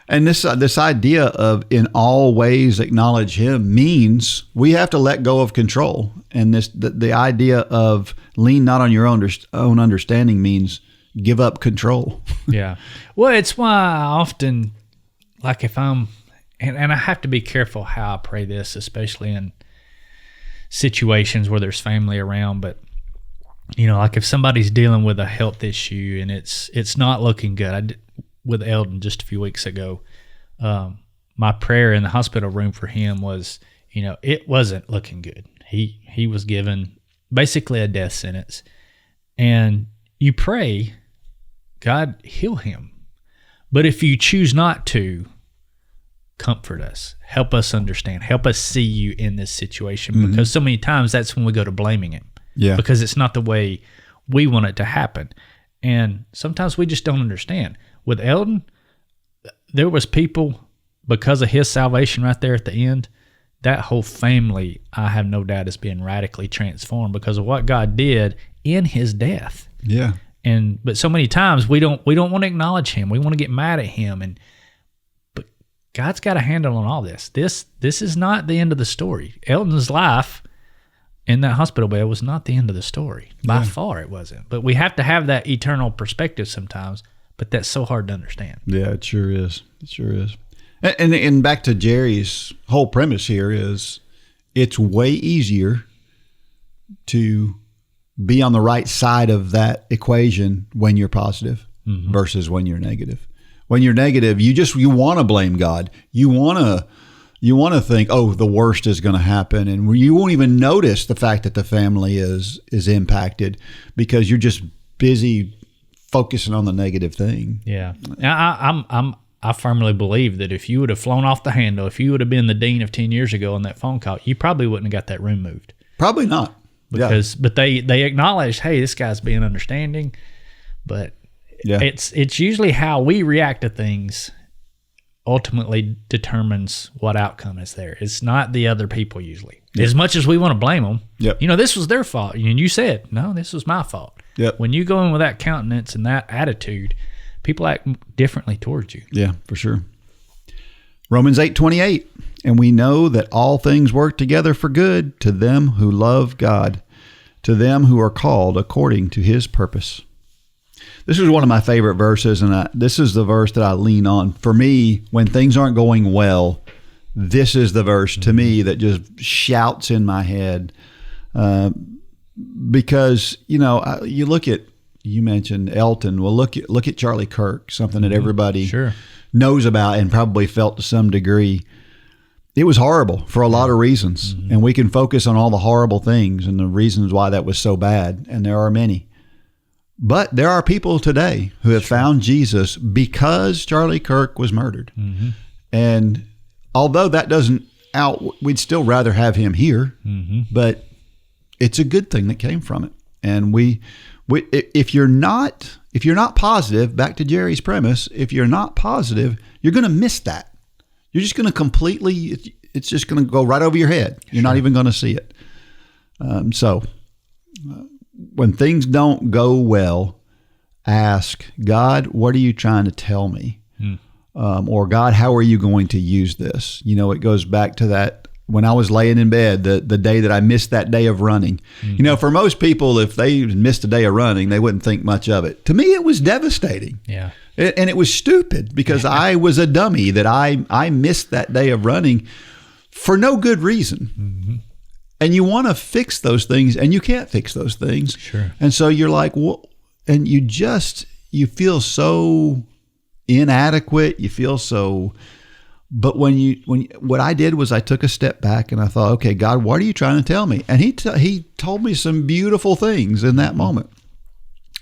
And this idea of in all ways acknowledge him means we have to let go of control. And the idea of lean not on your own understanding means give up control. Yeah. Well, it's why I often, like if I'm, and I have to be careful how I pray this, especially in situations where there's family around, but like if somebody's dealing with a health issue and it's not looking good. I did with Eldon just a few weeks ago. My prayer in the hospital room for him was, it wasn't looking good. He was given basically a death sentence, and you pray, God, heal him. But if you choose not to, comfort us, help us understand, help us see you in this situation, because so many times that's when we go to blaming him. Yeah. Because it's not the way we want it to happen. And sometimes we just don't understand. With Eldon, there was people, because of his salvation right there at the end, that whole family, I have no doubt, is being radically transformed because of what God did in his death. Yeah. But so many times we don't want to acknowledge him. We want to get mad at him. But God's got a handle on all this. This is not the end of the story. Eldon's life in that hospital bed was not the end of the story. By far it wasn't. But we have to have that eternal perspective sometimes, but that's so hard to understand. Yeah, it sure is. It sure is. And back to Jerry's whole premise here is it's way easier to be on the right side of that equation when you're positive versus when you're negative. When you're negative, you want to blame God. You want to think, oh, the worst is going to happen, and you won't even notice the fact that the family is impacted because you're just busy focusing on the negative thing. Yeah, I firmly believe that if you would have flown off the handle, if you would have been the dean of 10 years ago on that phone call, you probably wouldn't have got that room moved. Probably not. But they acknowledged, hey, this guy's being understanding, but it's usually how we react to things ultimately determines what outcome is there. It's not the other people usually. Yep. As much as we want to blame them, this was their fault. And you said, no, this was my fault. Yep. When you go in with that countenance and that attitude, people act differently towards you. Yeah, for sure. Romans 8:28, and we know that all things work together for good to them who love God, to them who are called according to his purpose. This is one of my favorite verses, and this is the verse that I lean on. For me, when things aren't going well, this is the verse to me that just shouts in my head. Because, you look at, you mentioned Elton. Well, look at Charlie Kirk, something that everybody knows about and probably felt to some degree. It was horrible for a lot of reasons, and we can focus on all the horrible things and the reasons why that was so bad, and there are many. But there are people today who have found Jesus because Charlie Kirk was murdered. And although that doesn't we'd still rather have him here, but it's a good thing that came from it. And if you're not positive, back to Jerry's premise, if you're not positive, you're going to miss that. You're just going to it's just going to go right over your head. You're not even going to see it. So when things don't go well, ask God, what are you trying to tell me? Or God, how are you going to use this? It goes back to that when I was laying in bed, the day that I missed that day of running. For most people, if they missed a day of running, they wouldn't think much of it. To me, it was devastating. Yeah. And it was stupid because I was a dummy that I missed that day of running for no good reason. And you want to fix those things, and you can't fix those things. Sure. And so you're like, well, and you feel so inadequate. You feel so. But what I did was I took a step back and I thought, okay, God, what are you trying to tell me? And he told me some beautiful things in that moment.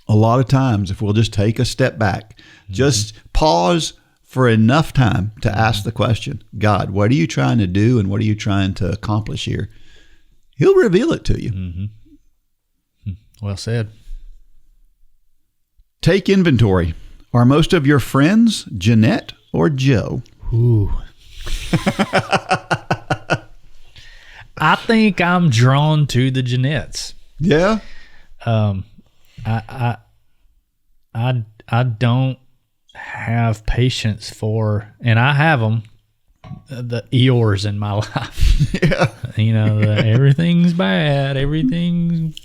A lot of times, if we'll just take a step back, just pause for enough time to ask the question, God, what are you trying to do and what are you trying to accomplish here? He'll reveal it to you. Well said. Take inventory. Are most of your friends Jeanette or Joe? Ooh. I think I'm drawn to the Jeanettes. Yeah. I don't have patience for, and I have them, the Eeyores in my life. Yeah. Everything's bad. Everything,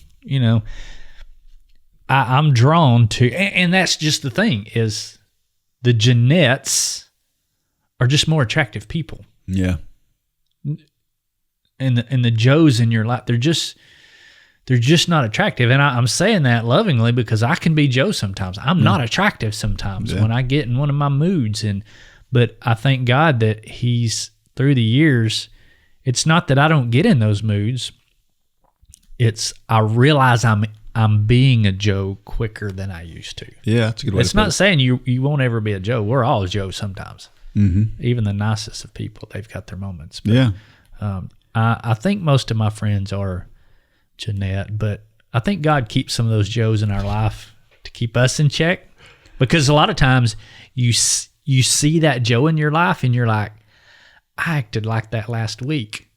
I'm drawn to, and that's just the thing is the Jeanettes are just more attractive people. Yeah. And the Joes in your life, they're just not attractive. And I'm saying that lovingly because I can be Joe sometimes. I'm not attractive sometimes when I get in one of my moods. But I thank God that he's, through the years, it's not that I don't get in those moods. It's I realize I'm being a Joe quicker than I used to. Yeah, that's a good way to put it. It's not saying you won't ever be a Joe. We're all Joe sometimes. Even the nicest of people, they've got their moments. But, I think most of my friends are Jeanette, but I think God keeps some of those Joes in our life to keep us in check, because a lot of times you see that Joe in your life and you're like, I acted like that last week.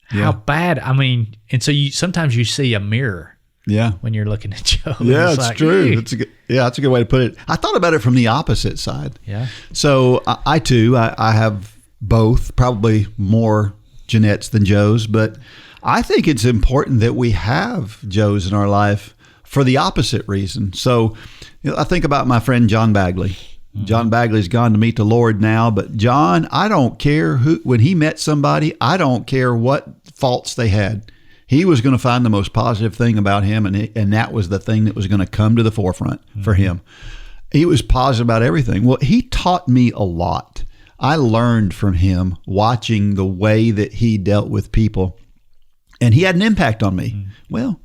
How bad. I mean, and so sometimes you see a mirror. Yeah, when you're looking at Joe. Yeah, it's like, true. That's a good way to put it. I thought about it from the opposite side. Yeah. So I too, I have both, probably more Jeanettes than Joes, but I think it's important that we have Joes in our life for the opposite reason. So I think about my friend John Bagley. John Bagley's gone to meet the Lord now, but John, I don't care when he met somebody, I don't care what faults they had. He was going to find the most positive thing about him, and that was the thing that was going to come to the forefront for him. He was positive about everything. Well, he taught me a lot. I learned from him watching the way that he dealt with people, and he had an impact on me. Well,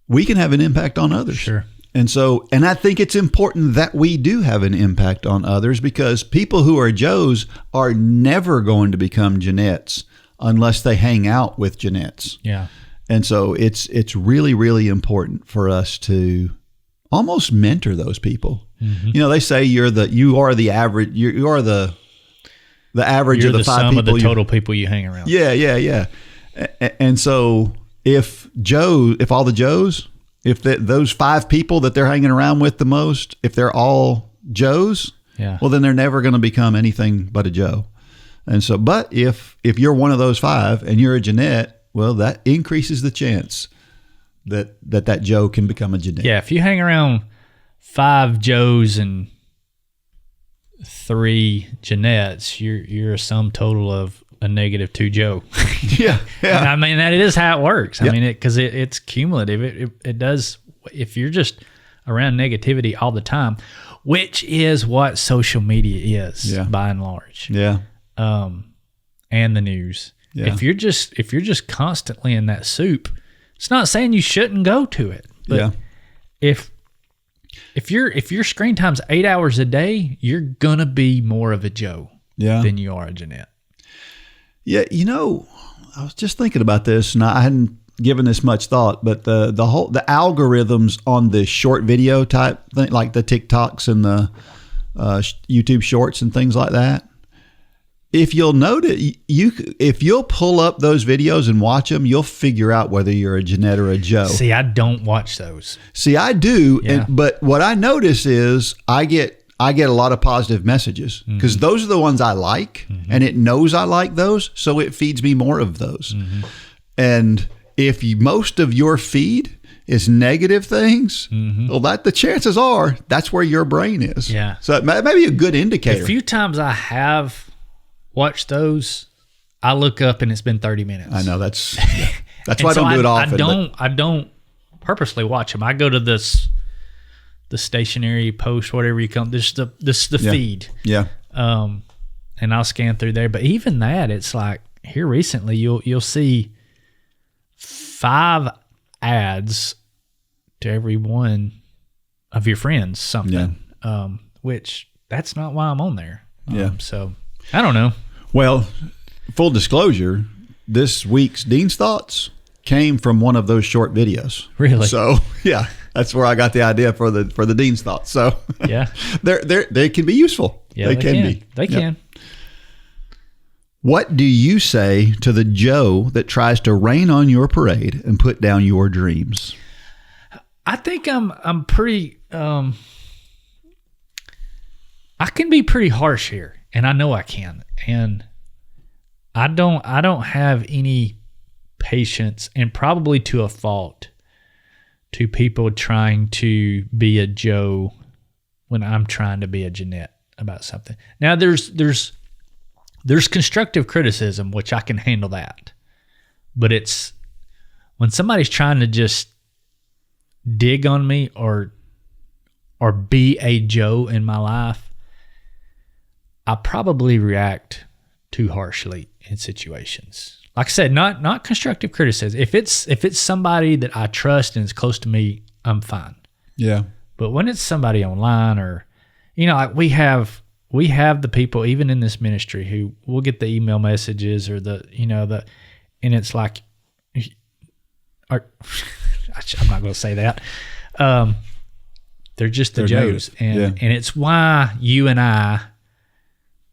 we can have an impact on others. Sure. And I think it's important that we do have an impact on others, because people who are Joes are never going to become Jeanettes unless they hang out with Jeanettes. Yeah. And so it's really, really important for us to almost mentor those people. They say you are the average, you are the average of the five sum people. Of the total people you hang around. Yeah. And so if all the Joes, those five people that they're hanging around with the most, if they're all Joes, well, then they're never going to become anything but a Joe. And so, but if you're one of those 5 and you're a Jeanette, well, that increases the chance that Joe can become a Jeanette. Yeah, if you hang around 5 Joes and 3 Jeanettes, you're a sum total of a -2 Joe. Yeah. And I mean, that is how it works. Yep. I mean, because it's cumulative. It does. If you're just around negativity all the time, which is what social media is by and large. Yeah. And the news. Yeah. If you're just constantly in that soup, it's not saying you shouldn't go to it. But if your screen time's 8 hours a day, you're gonna be more of a Joe than you are a Jeanette. Yeah, I was just thinking about this, and I hadn't given this much thought, but the algorithms on the short video type thing, like the TikToks and the YouTube Shorts and things like that. If you'll notice, if you'll pull up those videos and watch them, you'll figure out whether you're a Jeanette or a Joe. See, I don't watch those. See, I do, Yeah. but what I notice is I get a lot of positive messages because those are the ones I like, and it knows I like those, so it feeds me more of those. And if most of your feed is negative things, well, the chances are that's where your brain is. Yeah. So it may be a good indicator. A few times I have watched those, I look up and it's been 30 minutes. I know that's why I don't do it often. I don't purposely watch them. I go to the stationary post, whatever you call this the feed. Yeah. And I'll scan through there. But even that, it's like here recently you'll see 5 ads to every one of your friends, something. Which that's not why I'm on there. So I don't know. Well, full disclosure, this week's Dean's Thoughts came from one of those short videos. Really? So yeah, that's where I got the idea for the Dean's Thoughts. So yeah, they can be useful. Yeah, they can be. They can. What do you say to the Joe that tries to rain on your parade and put down your dreams? I think I'm pretty. I can be pretty harsh here, and I know I can. And I don't have any patience, and probably to a fault, to people trying to be a Joe when I'm trying to be a Jeanette about something. Now there's constructive criticism, which I can handle that. But it's when somebody's trying to just dig on me or be a Joe in my life, I probably react too harshly in situations. Like I said, not constructive criticism. If it's somebody that I trust and is close to me, I'm fine. Yeah. But when it's somebody online, or like we have the people even in this ministry who will get the email messages or and it's like, I'm not going to say that. They're just the Joes, and it's why you and I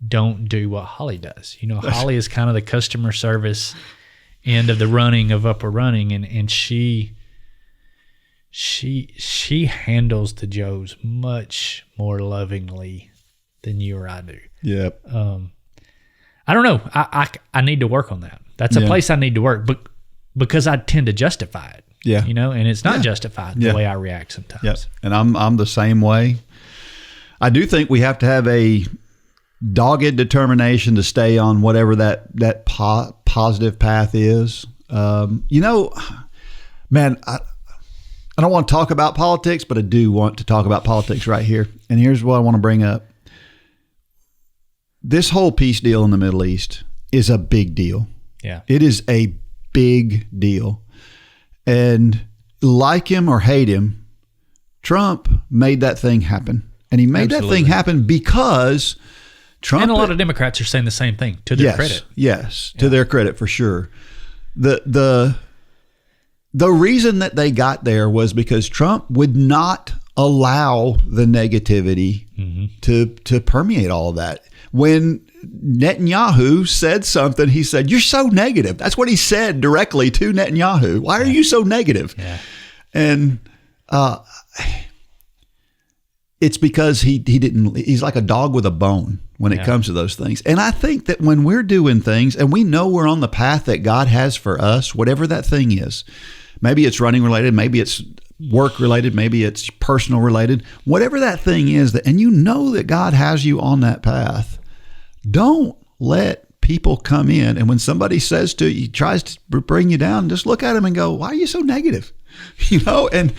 don't do what Holly does. Holly is kind of the customer service end of the running of Upward Running, and she handles the Joes much more lovingly than you or I do. Yep. I don't know. I need to work on that. That's a place I need to work, but because I tend to justify it. Yeah. And it's not justified the way I react sometimes. Yep. And I'm the same way. I do think we have to have a dogged determination to stay on whatever that positive path is. Man, I don't want to talk about politics, but I do want to talk about politics right here. And here's what I want to bring up. This whole peace deal in the Middle East is a big deal. Yeah. It is a big deal. And like him or hate him, Trump made that thing happen. And he made that thing happen because Trump, and a lot of Democrats are saying the same thing to their credit. Yes, to their credit for sure. The reason that they got there was because Trump would not allow the negativity to permeate all of that. When Netanyahu said something, he said, "You're so negative." That's what he said directly to Netanyahu. Why are you so negative? Yeah. And it's because he's like a dog with a bone when it comes to those things. And I think that when we're doing things and we know we're on the path that God has for us, whatever that thing is, maybe it's running related, maybe it's work related, maybe it's personal related, whatever that thing is, and you know that God has you on that path, don't let people come in. And when somebody says to you, tries to bring you down, just look at them and go, why are you so negative? And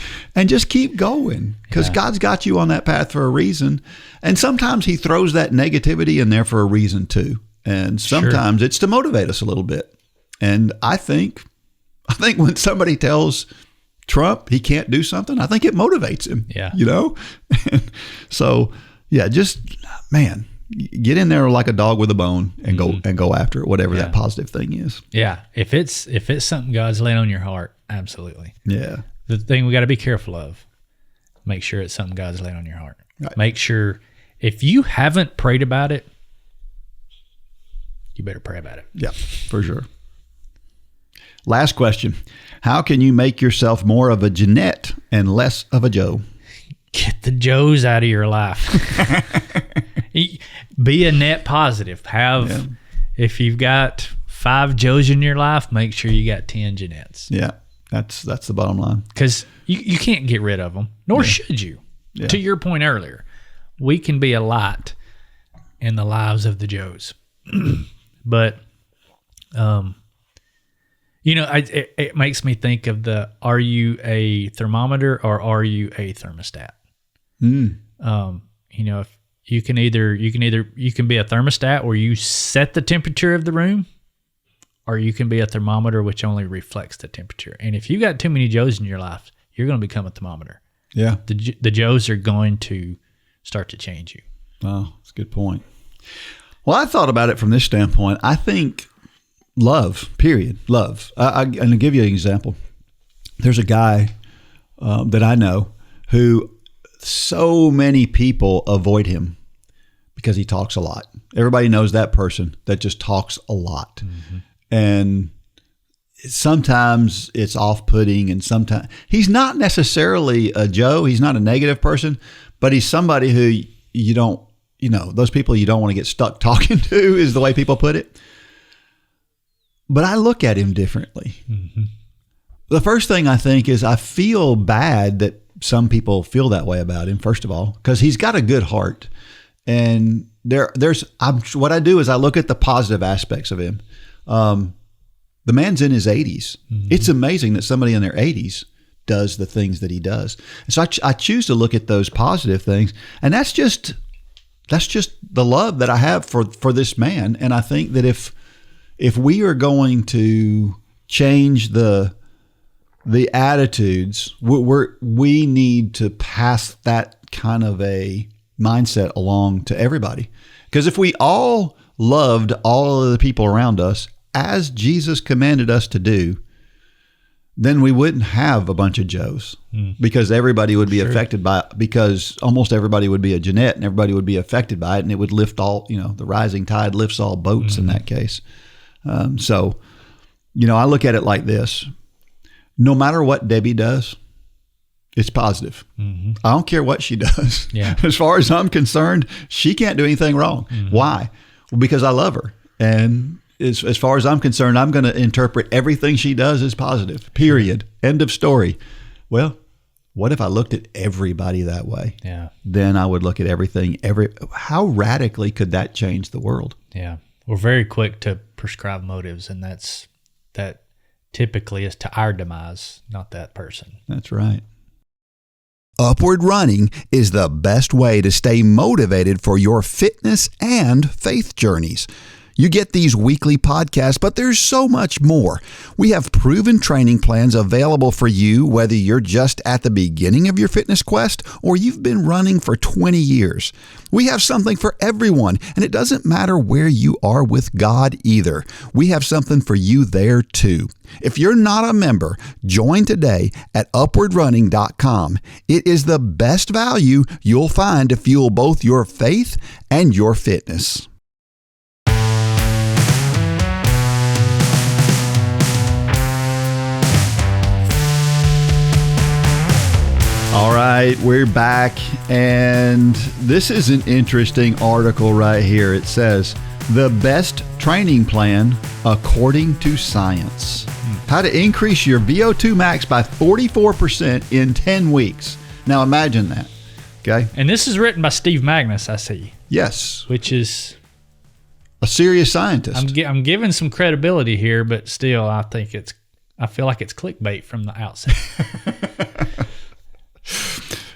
just keep going, because God's got you on that path for a reason. And sometimes he throws that negativity in there for a reason too. And sometimes it's to motivate us a little bit. And I think when somebody tells Trump he can't do something, I think it motivates him. Yeah. And so just, man, get in there like a dog with a bone and go after it, whatever that positive thing is. Yeah. If it's something God's laying on your heart, absolutely. Yeah. The thing we got to be careful of, make sure it's something God's laying on your heart. Right. Make sure if you haven't prayed about it, you better pray about it. Yeah, for sure. Last question. How can you make yourself more of a Jeanette and less of a Joe? Get the Joes out of your life. Be a net positive. If you've got 5 Joes in your life, make sure you got 10 Jeanettes. Yeah, that's the bottom line. Because you can't get rid of them, nor should you. Yeah. To your point earlier, we can be a light in the lives of the Joes. But, it makes me think of are you a thermometer or are you a thermostat? If you can be a thermostat where you set the temperature of the room, or you can be a thermometer which only reflects the temperature. And if you got too many Joes in your life, you're going to become a thermometer. Yeah. The Joes are going to start to change you. Oh, that's a good point. Well, I thought about it from this standpoint. I think love, period, love. I'm going to give you an example. There's a guy that I know who so many people avoid him because he talks a lot. Everybody knows that person that just talks a lot. Mm-hmm. And sometimes it's off-putting, and sometimes he's not necessarily a Joe. He's not a negative person, but he's somebody who you don't, those people you don't want to get stuck talking to is the way people put it. But I look at him differently. Mm-hmm. The first thing I think is I feel bad that some people feel that way about him, first of all, because he's got a good heart. And what I do is I look at the positive aspects of him. The man's in his 80s. Mm-hmm. It's amazing that somebody in their 80s does the things that he does. And so I choose to look at those positive things. And that's just the love that I have for this man. And I think that if we are going to change the attitudes, we need to pass that kind of a mindset along to everybody. Because if we all loved all of the people around us as Jesus commanded us to do, then we wouldn't have a bunch of Joes, because everybody would be affected by it, because almost everybody would be a Jeanette and everybody would be affected by it, and it would lift all, the rising tide lifts all boats in that case. So I look at it like this. No matter what Debbie does, it's positive. Mm-hmm. I don't care what she does. Yeah. As far as I'm concerned, she can't do anything wrong. Mm-hmm. Why? Well, because I love her. And as far as I'm concerned, I'm going to interpret everything she does as positive, period. End of story. Well, what if I looked at everybody that way? Yeah. Then I would look at everything. How radically could that change the world? Yeah. We're very quick to prescribe motives, and that typically is to our demise, not that person. That's right. Upward running is the best way to stay motivated for your fitness and faith journeys. You get these weekly podcasts, but there's so much more. We have proven training plans available for you, whether you're just at the beginning of your fitness quest or you've been running for 20 years. We have something for everyone, and it doesn't matter where you are with God either. We have something for you there too. If you're not a member, join today at upwardrunning.com. It is the best value you'll find to fuel both your faith and your fitness. All right, we're back, and this is an interesting article right here. It says, the best training plan according to science. How to increase your VO2 max by 44% in 10 weeks. Now imagine that, okay? And this is written by Steve Magnus, I see. Yes. Which is... a serious scientist. I'm giving some credibility here, but still, I feel like it's clickbait from the outset.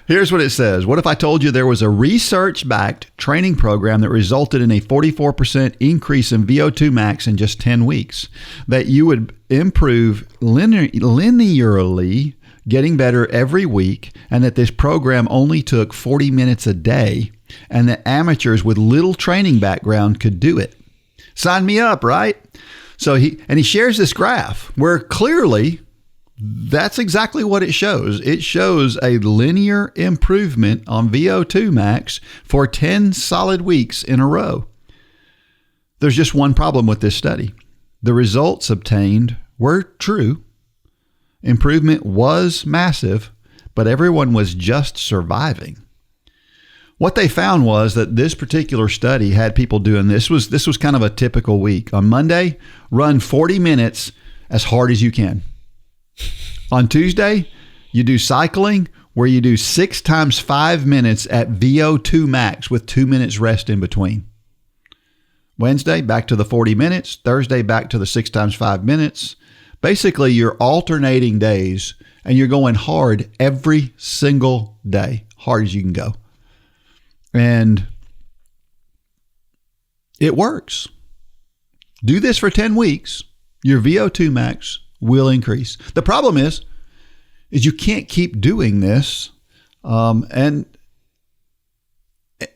Here's what it says. What if I told you there was a research-backed training program that resulted in a 44% increase in VO2 max in just 10 weeks? That you would improve linearly, getting better every week, and that this program only took 40 minutes a day, and that amateurs with little training background could do it. Sign me up, right? So he shares this graph where clearly that's exactly what it shows. It shows a linear improvement on VO2 max for 10 solid weeks in a row. There's just one problem with this study. The results obtained were true. Improvement was massive, but everyone was just surviving. What they found was that this particular study had people doing this was kind of a typical week. On Monday, run 40 minutes as hard as you can. On Tuesday, you do cycling where you do 6 times 5 minutes at VO2 max with 2 minutes rest in between. Wednesday, back to the 40 minutes. Thursday, back to the 6 times 5 minutes. Basically, you're alternating days and you're going hard every single day, hard as you can go. And it works. Do this for 10 weeks. Your VO2 max will increase. The problem is you can't keep doing this. And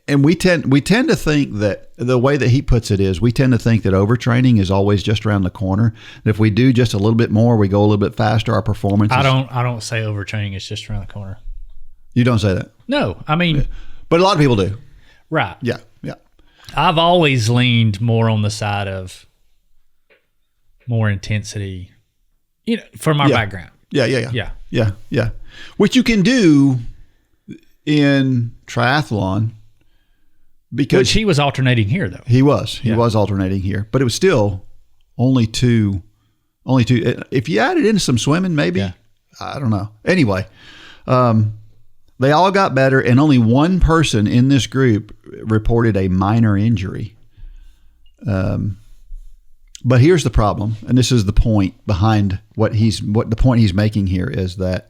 we tend to think that the way that he puts it is we tend to think that overtraining is always just around the corner. And if we do just a little bit more, we go a little bit faster, our performance. I don't say overtraining is just around the corner. You don't say that? No, I mean, but a lot of people do. Right. Yeah. I've always leaned more on the side of more intensity, from our background. Yeah. Which you can do in triathlon because which he was alternating here though. He was alternating here, but it was still only two. If you added in some swimming, maybe, I don't know. Anyway, they all got better, and only one person in this group reported a minor injury. But here's the problem, and this is the point behind what the point he's making here is that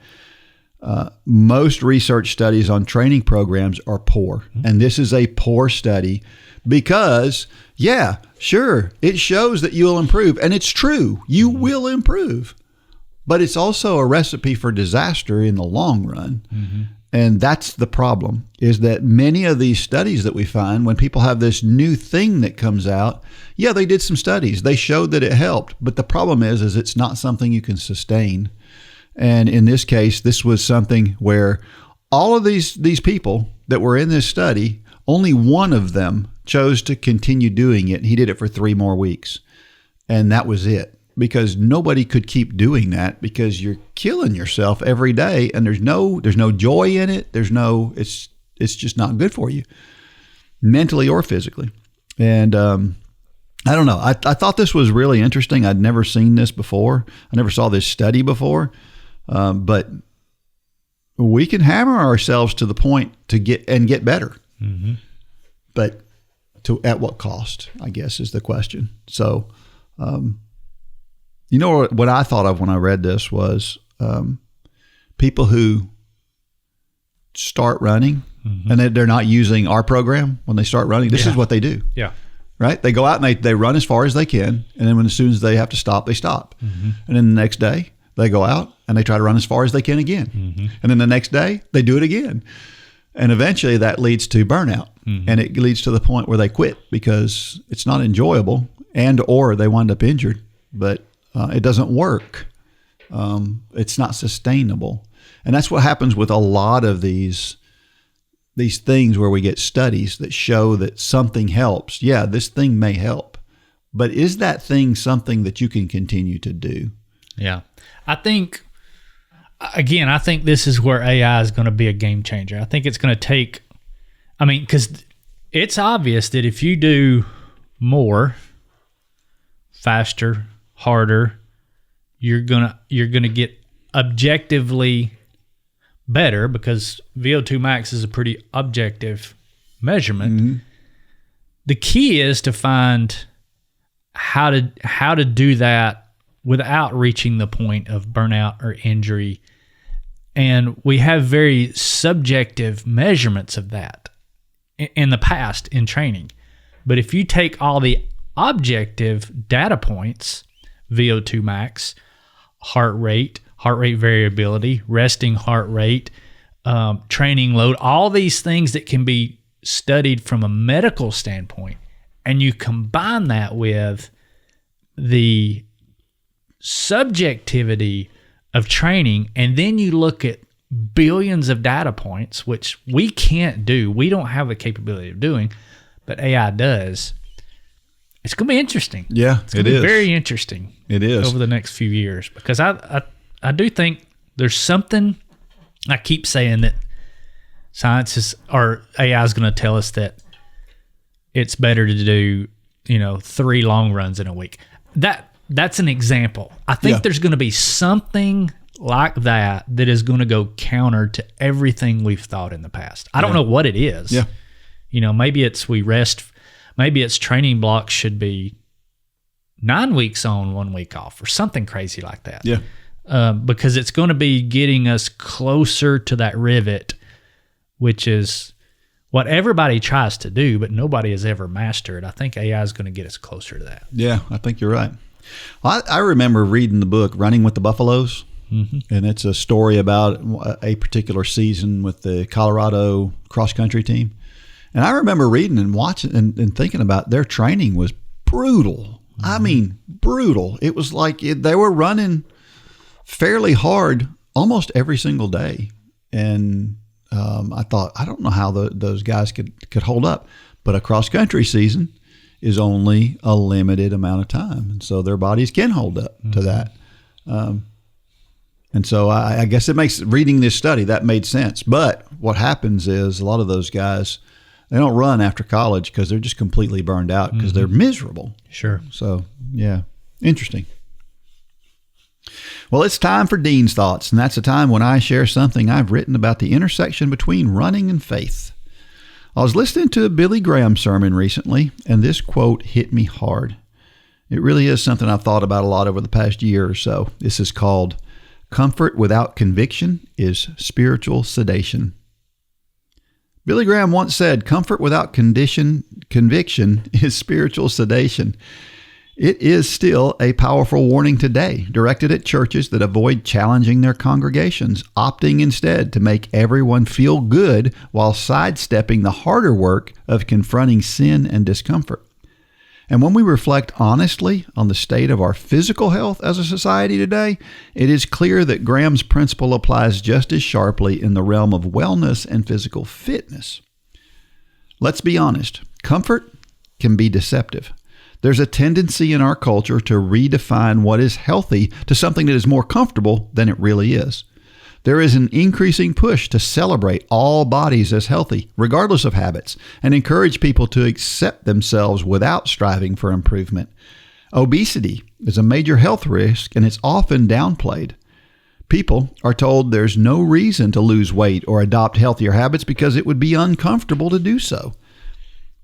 most research studies on training programs are poor, and this is a poor study because, sure, it shows that you'll improve, and it's true, you will improve, but it's also a recipe for disaster in the long run. Mm-hmm. And that's the problem, is that many of these studies that we find, when people have this new thing that comes out, they did some studies. They showed that it helped. But the problem is it's not something you can sustain. And in this case, this was something where all of these people that were in this study, only one of them chose to continue doing it. He did it for 3 more weeks. And that was it. Because nobody could keep doing that because you're killing yourself every day and there's no joy in it. It's just not good for you mentally or physically. And I don't know. I thought this was really interesting. I'd never seen this before. I never saw this study before. But we can hammer ourselves to the point to get better. Mm-hmm. But at what cost, I guess, is the question. So, what I thought of when I read this was people who start running and they're not using our program when they start running. This is what they do. Yeah. Right? They go out and they run as far as they can. And then as soon as they have to stop, they stop. Mm-hmm. And then the next day they go out and they try to run as far as they can again. Mm-hmm. And then the next day they do it again. And eventually that leads to burnout. Mm-hmm. And it leads to the point where they quit because it's not enjoyable or they wind up injured. But it doesn't work. It's not sustainable. And that's what happens with a lot of these things where we get studies that show that something helps. Yeah, this thing may help. But is that thing something that you can continue to do? Yeah. I think again, I think this is where AI is going to be a game changer. I think it's going to take, because it's obvious that if you do more, faster, harder, you're gonna get objectively better, because VO2 max is a pretty objective measurement. Mm-hmm. The key is to find how to do that without reaching the point of burnout or injury. And we have very subjective measurements of that in the past in training. But if you take all the objective data points, VO2 max, heart rate variability, resting heart rate, training load, all these things that can be studied from a medical standpoint, and you combine that with the subjectivity of training, and then you look at billions of data points, which we can't do. We don't have the capability of doing, but AI does. It's going to be interesting. Yeah, it's going to be very interesting. It is. Over the next few years, because I do think there's something. I keep saying that science is, or AI is going to tell us that it's better to do, 3 long runs in a week. That's an example. I think there's going to be something like that is going to go counter to everything we've thought in the past. I don't know what it is. Yeah. Maybe it's we rest. Maybe its training blocks should be 9 weeks on, 1 week off, or something crazy like that. Yeah. Because it's going to be getting us closer to that rivet, which is what everybody tries to do, but nobody has ever mastered. I think AI is going to get us closer to that. Yeah, I think you're right. I remember reading the book Running with the Buffaloes, and it's a story about a particular season with the Colorado cross-country team. And I remember reading and watching and thinking about their training was brutal. I mean, brutal. It was like they were running fairly hard almost every single day. And I thought, I don't know how those guys could hold up. But a cross-country season is only a limited amount of time. And so their bodies can hold up to that. And so I guess it makes reading this study, that made sense. But what happens is a lot of those guys, they don't run after college because they're just completely burned out because they're miserable. Sure. So, yeah, interesting. Well, it's time for Dean's Thoughts, and that's a time when I share something I've written about the intersection between running and faith. I was listening to a Billy Graham sermon recently, and this quote hit me hard. It really is something I've thought about a lot over the past year or so. This is called, "Comfort without conviction is spiritual sedation." Billy Graham once said, "Comfort without conviction is spiritual sedation." It is still a powerful warning today, directed at churches that avoid challenging their congregations, opting instead to make everyone feel good while sidestepping the harder work of confronting sin and discomfort. And when we reflect honestly on the state of our physical health as a society today, it is clear that Graham's principle applies just as sharply in the realm of wellness and physical fitness. Let's be honest, comfort can be deceptive. There's a tendency in our culture to redefine what is healthy to something that is more comfortable than it really is. There is an increasing push to celebrate all bodies as healthy, regardless of habits, and encourage people to accept themselves without striving for improvement. Obesity is a major health risk, and it's often downplayed. People are told there's no reason to lose weight or adopt healthier habits because it would be uncomfortable to do so.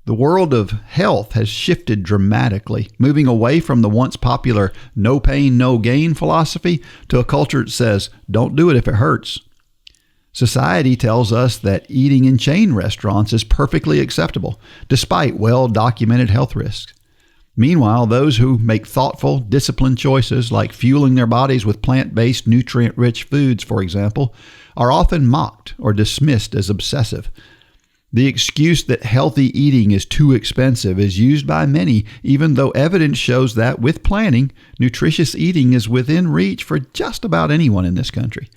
The world of health has shifted dramatically, moving away from the once popular no pain, no gain philosophy to a culture that says, don't do it if it hurts. Society tells us that eating in chain restaurants is perfectly acceptable, despite well-documented health risks. Meanwhile, those who make thoughtful, disciplined choices, like fueling their bodies with plant-based, nutrient-rich foods, for example, are often mocked or dismissed as obsessive. The excuse that healthy eating is too expensive is used by many, even though evidence shows that with planning, nutritious eating is within reach for just about anyone in this country.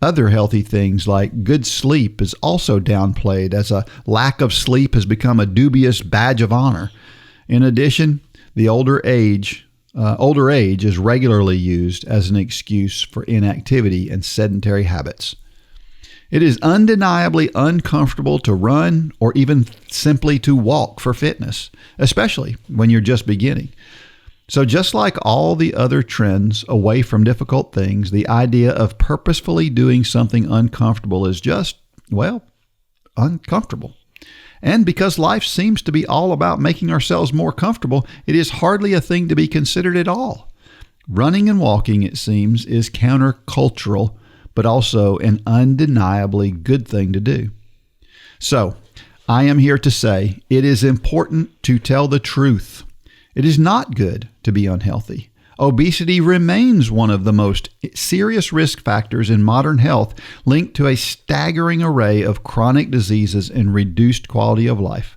Other healthy things like good sleep is also downplayed, as a lack of sleep has become a dubious badge of honor. In addition, the older age older age is regularly used as an excuse for inactivity and sedentary habits. It is undeniably uncomfortable to run or even simply to walk for fitness, especially when you're just beginning. So just like all the other trends away from difficult things, the idea of purposefully doing something uncomfortable is just, well, uncomfortable. And because life seems to be all about making ourselves more comfortable, it is hardly a thing to be considered at all. Running and walking, it seems, is countercultural, but also an undeniably good thing to do. So, I am here to say it is important to tell the truth. It is not good to be unhealthy. Obesity remains one of the most serious risk factors in modern health, linked to a staggering array of chronic diseases and reduced quality of life.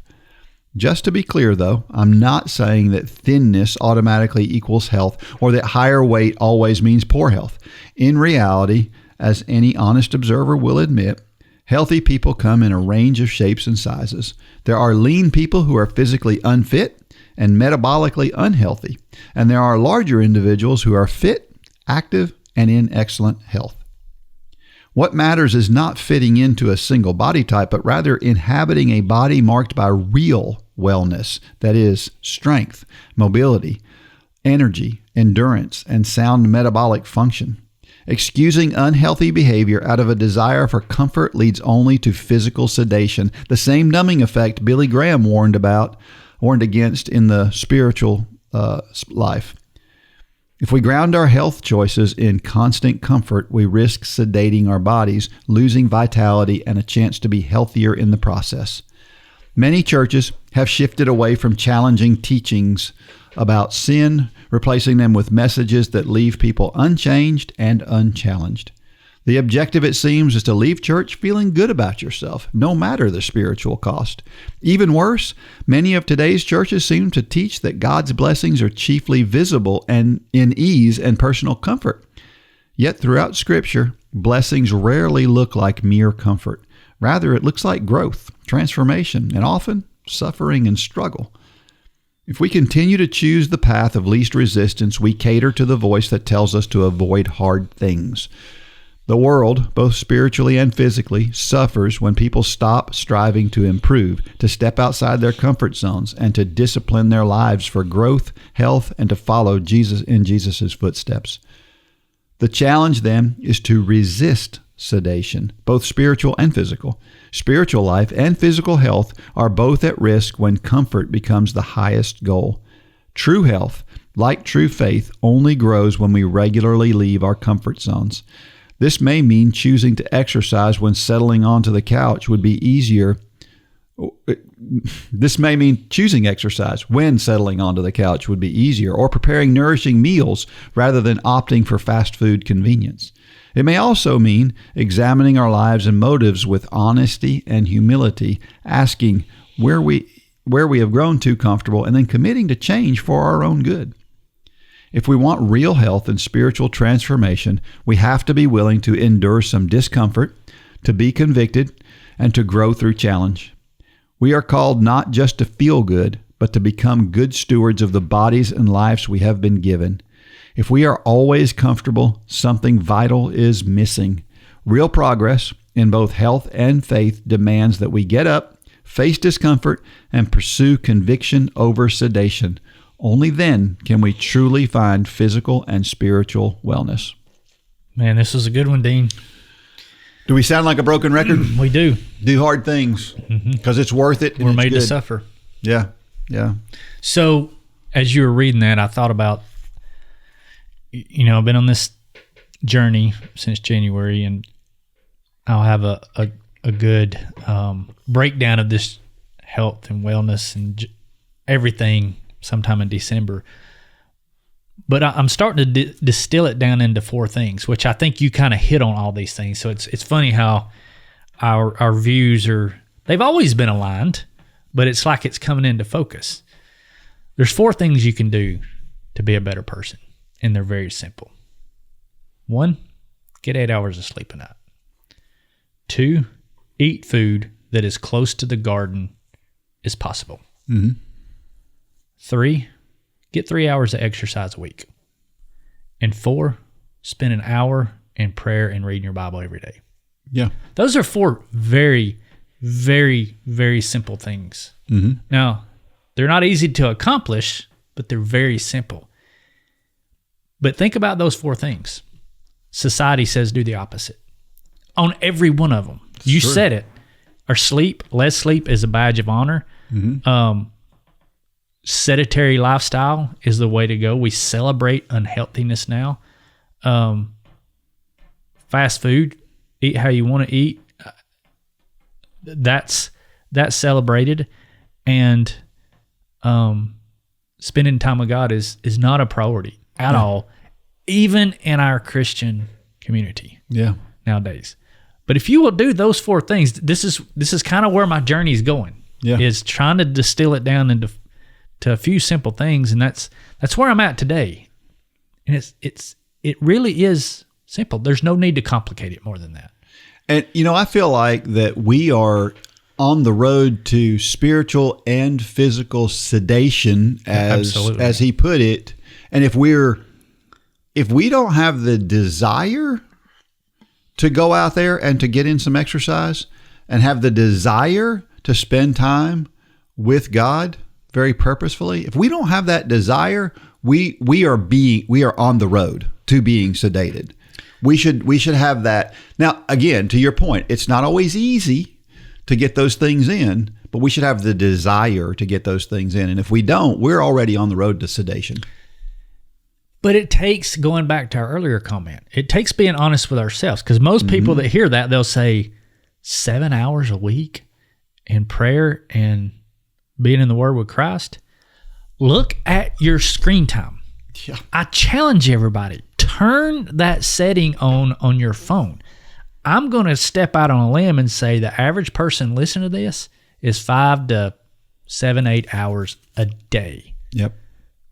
Just to be clear, though, I'm not saying that thinness automatically equals health or that higher weight always means poor health. In reality, as any honest observer will admit, healthy people come in a range of shapes and sizes. There are lean people who are physically unfit and metabolically unhealthy, and there are larger individuals who are fit, active, and in excellent health. What matters is not fitting into a single body type, but rather inhabiting a body marked by real wellness, that is, strength, mobility, energy, endurance, and sound metabolic function. Excusing unhealthy behavior out of a desire for comfort leads only to physical sedation, the same numbing effect Billy Graham warned against in the spiritual life. If we ground our health choices in constant comfort, we risk sedating our bodies, losing vitality, and a chance to be healthier in the process. Many churches have shifted away from challenging teachings about sin, replacing them with messages that leave people unchanged and unchallenged. The objective, it seems, is to leave church feeling good about yourself, no matter the spiritual cost. Even worse, many of today's churches seem to teach that God's blessings are chiefly visible and in ease and personal comfort. Yet throughout Scripture, blessings rarely look like mere comfort. Rather, it looks like growth, transformation, and often suffering and struggle. If we continue to choose the path of least resistance, we cater to the voice that tells us to avoid hard things. The world, both spiritually and physically, suffers when people stop striving to improve, to step outside their comfort zones, and to discipline their lives for growth, health, and to follow Jesus in Jesus' footsteps. The challenge, then, is to resist sedation, both spiritual and physical. Spiritual life and physical health are both at risk when comfort becomes the highest goal. True health, like true faith, only grows when we regularly leave our comfort zones. This may mean choosing to exercise when settling onto the couch would be easier. This may mean choosing exercise when settling onto the couch would be easier, or preparing nourishing meals rather than opting for fast food convenience. It may also mean examining our lives and motives with honesty and humility, asking where we have grown too comfortable, and then committing to change for our own good. If we want real health and spiritual transformation, we have to be willing to endure some discomfort, to be convicted, and to grow through challenge. We are called not just to feel good, but to become good stewards of the bodies and lives we have been given. If we are always comfortable, something vital is missing. Real progress in both health and faith demands that we get up, face discomfort, and pursue conviction over sedation. Only then can we truly find physical and spiritual wellness. Man, this was a good one, Dean. Do we sound like a broken record? We do. Do hard things because it's worth it. We're made to suffer. Yeah, yeah. So as you were reading that, I thought about, I've been on this journey since January, and I'll have a good breakdown of this health and wellness and everything sometime in December. But I'm starting to distill it down into 4 things, which I think you kind of hit on all these things. So it's funny how our views they've always been aligned, but it's like it's coming into focus. There's 4 things you can do to be a better person, and they're very simple. 1, get 8 hours of sleep a night. 2, eat food that is close to the garden as possible. 3, get 3 hours of exercise a week. And 4, spend an hour in prayer and reading your Bible every day. Yeah. Those are 4 very, very, very simple things. Mm-hmm. Now, they're not easy to accomplish, but they're very simple. But think about those 4 things. Society says do the opposite on every one of them. You true. said it. Our less sleep is a badge of honor. Mm-hmm. Sedentary lifestyle is the way to go. We celebrate unhealthiness now. Fast food, eat how you want to eat. That's celebrated, and spending time with God is not a priority at all, even in our Christian community. Yeah. Nowadays. But if you will do those 4 things, this is kind of where my journey is going. Yeah. Is trying to distill it down into a few simple things, and that's where I'm at today. And it really is simple. There's no need to complicate it more than that. And, I feel like that we are on the road to spiritual and physical sedation, as he put it. And if we don't have the desire to go out there and to get in some exercise and have the desire to spend time with God very purposefully, if we don't have that desire, we are on the road to being sedated. We should have that. Now, again, to your point, it's not always easy to get those things in, but we should have the desire to get those things in. And if we don't, we're already on the road to sedation. But it takes, going back to our earlier comment, it takes being honest with ourselves, because most people that hear that, they'll say 7 hours a week in prayer and being in the Word with Christ. Look at your screen time. Yeah. I challenge everybody, turn that setting on your phone. I'm going to step out on a limb and say the average person listening to this is 5 to 7, 8 hours a day. Yep.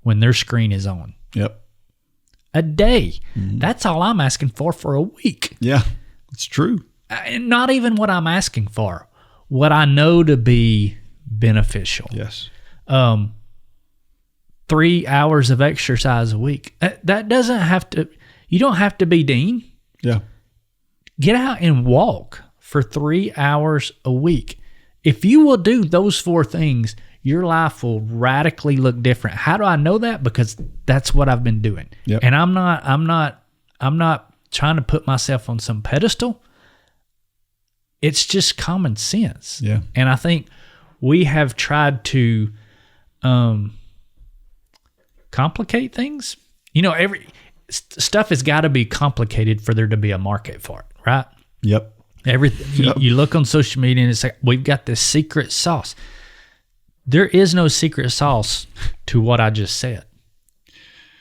When their screen is on. Yep. A day. That's all I'm asking for a week. Yeah, it's true. And not even what I'm asking for. What I know to be beneficial. Yes. 3 hours of exercise a week. That doesn't have to, you don't have to be Dean. Yeah. Get out and walk for 3 hours a week. If you will do those 4 things, your life will radically look different. How do I know that? Because that's what I've been doing. Yep. And I'm not trying to put myself on some pedestal. It's just common sense. Yeah. And I think we have tried to complicate things. Every stuff has got to be complicated for there to be a market for it, right? Yep. Everything. Yep. You look on social media and it's like, we've got this secret sauce. There is no secret sauce to what I just said.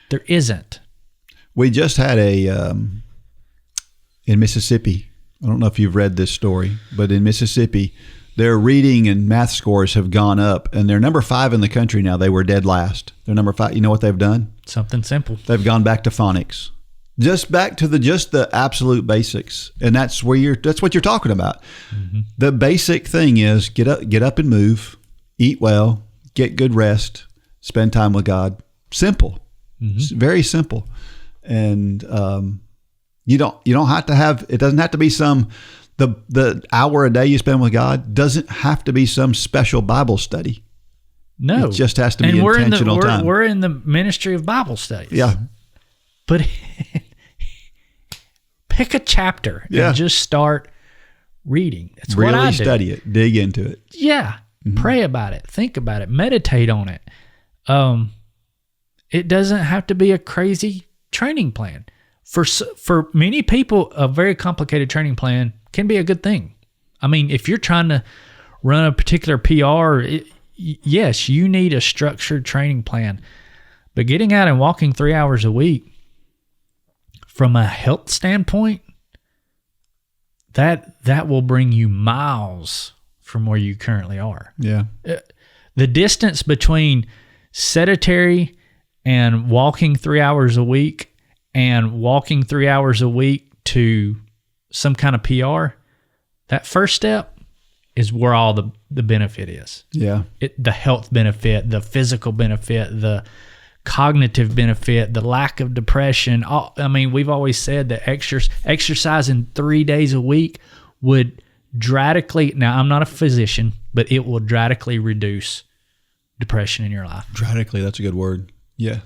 There isn't. We just had in Mississippi, I don't know if you've read this story, but in Mississippi, their reading and math scores have gone up, and they're number 5 in the country now. They were dead last. They're number 5. You know what they've done? Something simple. They've gone back to phonics. Just back to the absolute basics. And that's what you're talking about. Mm-hmm. The basic thing is get up and move. Eat well, get good rest, spend time with God. Simple. Mm-hmm. It's very simple. And you don't have to have, it doesn't have to be the hour a day you spend with God doesn't have to be some special Bible study. No. It just has to be intentional time. We're in the ministry of Bible studies. Yeah. But pick a chapter and just start reading. That's really what I do. Study it, dig into it. Yeah. Mm-hmm. Pray about it, think about it, meditate on it. It doesn't have to be a crazy training plan. For many people, a very complicated training plan can be a good thing. I mean, if you're trying to run a particular PR, yes, you need a structured training plan. But getting out and walking 3 hours a week, from a health standpoint, that will bring you miles from where you currently are. Yeah. The distance between sedentary and walking 3 hours a week and walking 3 hours a week to some kind of PR, that first step is where all the benefit is. Yeah. The health benefit, the physical benefit, the cognitive benefit, the lack of depression. We've always said that exercising 3 days a week would drastically, now I'm not a physician, but it will drastically reduce depression in your life. Drastically, that's a good word. Yeah.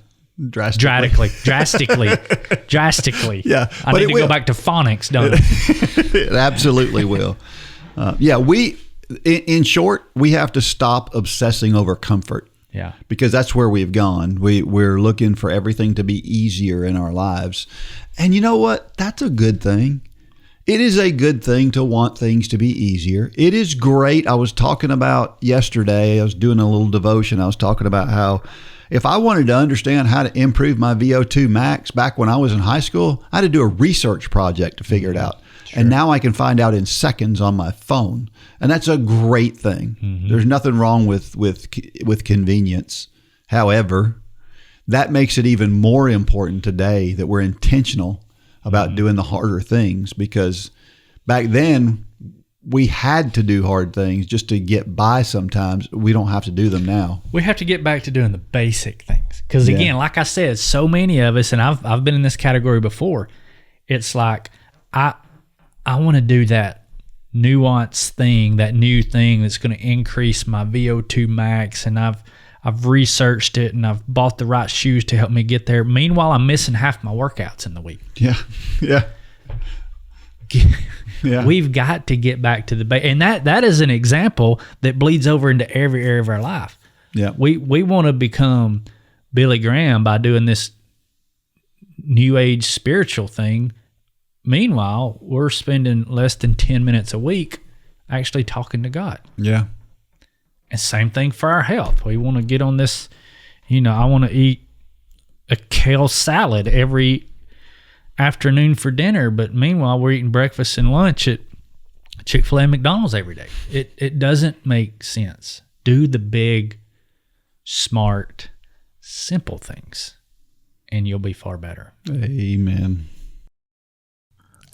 Drastically. Drastically. Yeah. I need to go back to phonics, don't I? It absolutely will. In short, we have to stop obsessing over comfort. Yeah. Because that's where we've gone. We're looking for everything to be easier in our lives. And you know what? That's a good thing. It is a good thing to want things to be easier. It is great. I was talking about yesterday, I was doing a little devotion. I was talking about how if I wanted to understand how to improve my VO2 max back when I was in high school, I had to do a research project to figure it out. Sure. And now I can find out in seconds on my phone. And that's a great thing. Mm-hmm. There's nothing wrong with convenience. However, that makes it even more important today that we're intentional about doing the harder things, because back then we had to do hard things just to get by sometimes. We don't have to do them now. We have to get back to doing the basic things. Because again, like I said, so many of us, and I've been in this category before, it's like I want to do that nuanced thing, that new thing that's going to increase my VO2 max, and I've researched it and I've bought the right shoes to help me get there. Meanwhile, I'm missing half my workouts in the week. Yeah. We've got to get back to the base. And that is an example that bleeds over into every area of our life. Yeah. We want to become Billy Graham by doing this new age spiritual thing. Meanwhile, we're spending less than 10 minutes a week actually talking to God. Yeah. And same thing for our health. We want to get on this, I want to eat a kale salad every afternoon for dinner, but meanwhile we're eating breakfast and lunch at Chick-fil-A and McDonald's every day. It doesn't make sense. Do the big, smart, simple things, and you'll be far better. Amen.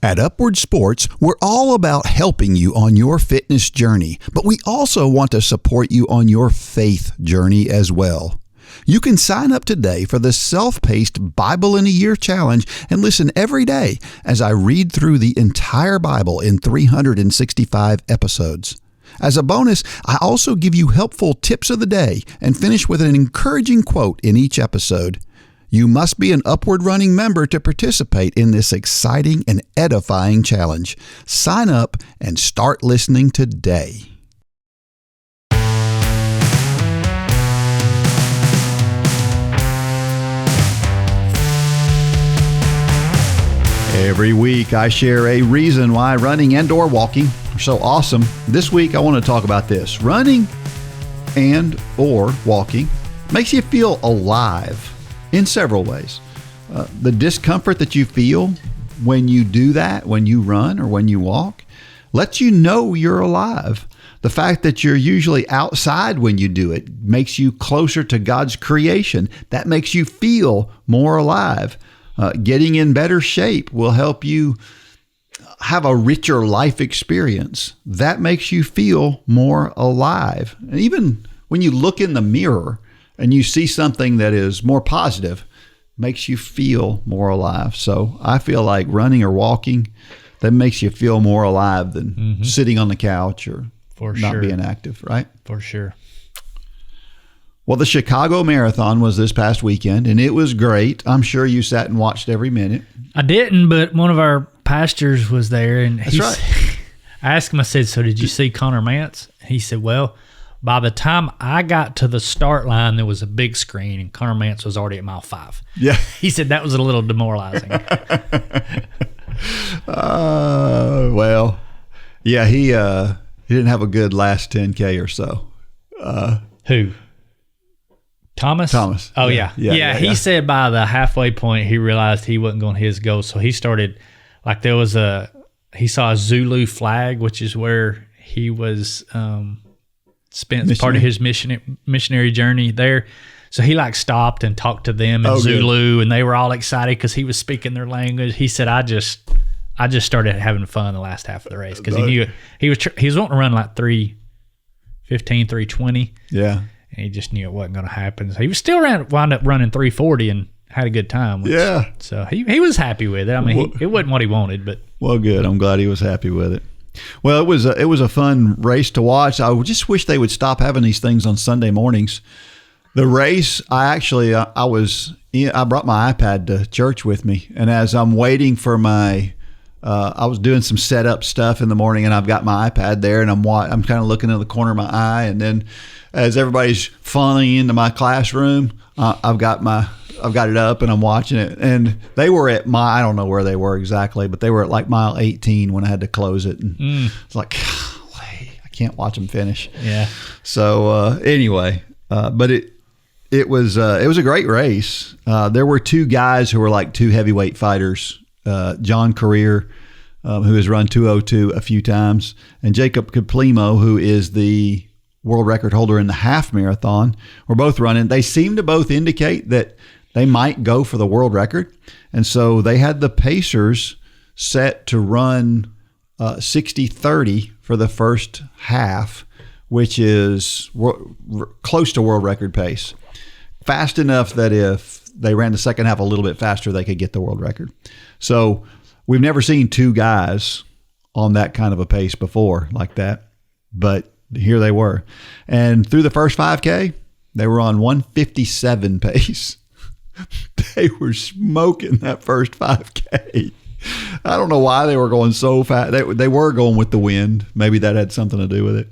At Upward Sports, we're all about helping you on your fitness journey, but we also want to support you on your faith journey as well. You can sign up today for the self-paced Bible in a Year Challenge and listen every day as I read through the entire Bible in 365 episodes. As a bonus, I also give you helpful tips of the day and finish with an encouraging quote in each episode. You must be an Upward Running member to participate in this exciting and edifying challenge. Sign up and start listening today. Every week I share a reason why running and or walking are so awesome. This week I want to talk about this. Running and or walking makes you feel alive in several ways. The discomfort that you feel when you do that, when you run or when you walk, lets you know you're alive. The fact that you're usually outside when you do it makes you closer to God's creation. That makes you feel more alive. Getting in better shape will help you have a richer life experience. That makes you feel more alive. And even when you look in the mirror and you see something that is more positive, makes you feel more alive. So I feel like running or walking, that makes you feel more alive than sitting on the couch or not being active, right? For sure. Well, the Chicago Marathon was this past weekend, and it was great. I'm sure you sat and watched every minute. I didn't, but one of our pastors was there, and That's right. I asked him, I said, so did you see Connor Mance? He said, well, by the time I got to the start line, there was a big screen, and Connor Mance was already at mile 5. Yeah. He said that was a little demoralizing. Well, yeah, he didn't have a good last 10K or so. Who? Thomas? Oh, yeah. He said by the halfway point, he realized he wasn't going to hit his goal. So he started, like he saw a Zulu flag, which is where he was spent part of his missionary journey there. So he stopped and talked to them in Zulu, and they were all excited because he was speaking their language. He said, I just started having fun the last half of the race because he knew he was wanting to run 3:15, 3:20. Yeah. And he just knew it wasn't going to happen. So he was still wound up running 3:40 and had a good time. So he was happy with it. I mean, it wasn't what he wanted, but. Well, good. I'm glad he was happy with it. Well, it was a fun race to watch. I just wish they would stop having these things on Sunday mornings. The race, I brought my iPad to church with me, and as I'm waiting for I was doing some setup stuff in the morning, and I've got my iPad there, and I'm kind of looking in the corner of my eye, and then as everybody's funneling into my classroom, I've got it up and I'm watching it, and they were at I don't know where they were exactly, but they were at like mile 18 when I had to close it, and it's like, I can't watch them finish. Yeah. So anyway, but it was a great race. There were two guys who were like two heavyweight fighters, John Career, who has run 2:02 a few times, and Jacob Kiplimo, who is the world record holder in the half marathon, were both running. They seem to both indicate that they might go for the world record. And so they had the pacers set to run 60-30 for the first half, which is close to world record pace. Fast enough that if they ran the second half a little bit faster, they could get the world record. So we've never seen two guys on that kind of a pace before like that, but here they were. And through the first 5K, they were on 157 pace. They were smoking that first 5K. I don't know why they were going so fast. They were going with the wind. Maybe that had something to do with it.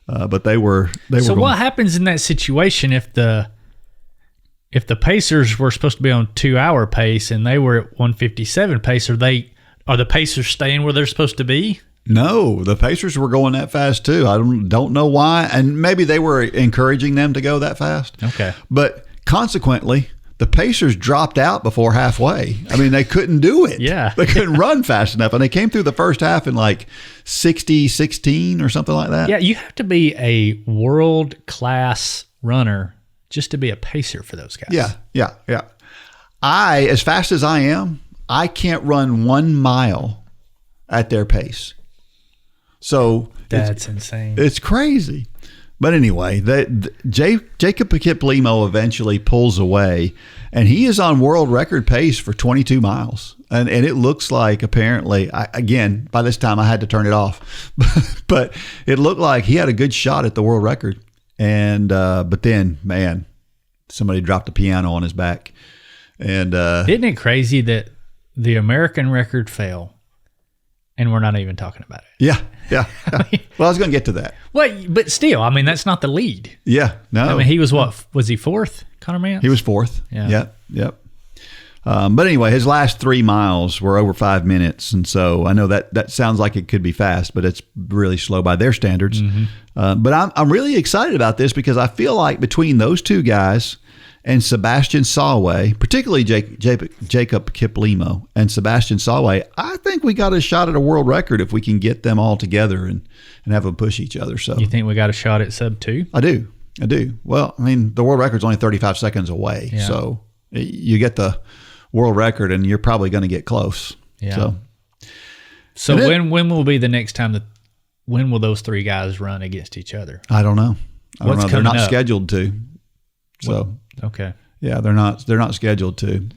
But they were. So what happens in that situation if the Pacers were supposed to be on 2-hour pace and they were at 157 pace? Are the Pacers staying where they're supposed to be? No, the Pacers were going that fast too. I don't know why, and maybe they were encouraging them to go that fast. Okay, but consequently, the Pacers dropped out before halfway. I mean, they couldn't do it. Yeah, they couldn't run fast enough, and they came through the first half in like 60-16 or something like that. Yeah, you have to be a world-class runner just to be a pacer for those guys. Yeah. As fast as I am, I can't run 1 mile at their pace. So that's insane. It's crazy. But anyway, Jacob Kiplimo eventually pulls away, and he is on world record pace for 22 miles. And it looks like, apparently, again, by this time I had to turn it off, but it looked like he had a good shot at the world record. And but then, man, somebody dropped a piano on his back. And isn't it crazy that the American record fell and we're not even talking about it? Yeah. Well, I was going to get to that. Well, but still, I mean, that's not the lead. Yeah, no. I mean, he was what? Was he fourth, Conor Mantz? He was fourth. Yeah. Yep. But anyway, his last 3 miles were over 5 minutes. And so I know that sounds like it could be fast, but it's really slow by their standards. Mm-hmm. But I'm really excited about this because I feel like between those two guys and Sebastian Sawe, particularly Jacob Kiplimo and Sebastian Sawe, I think we got a shot at a world record if we can get them all together and have them push each other. So you think we got a shot at sub 2? I do. Well, I mean, the world record's only 35 seconds away. Yeah. So you get the world record and you're probably going to get close. Yeah. So when will be the next time when will those three guys run against each other? I don't know. They're not up? scheduled to. So okay. Yeah, they're not scheduled to.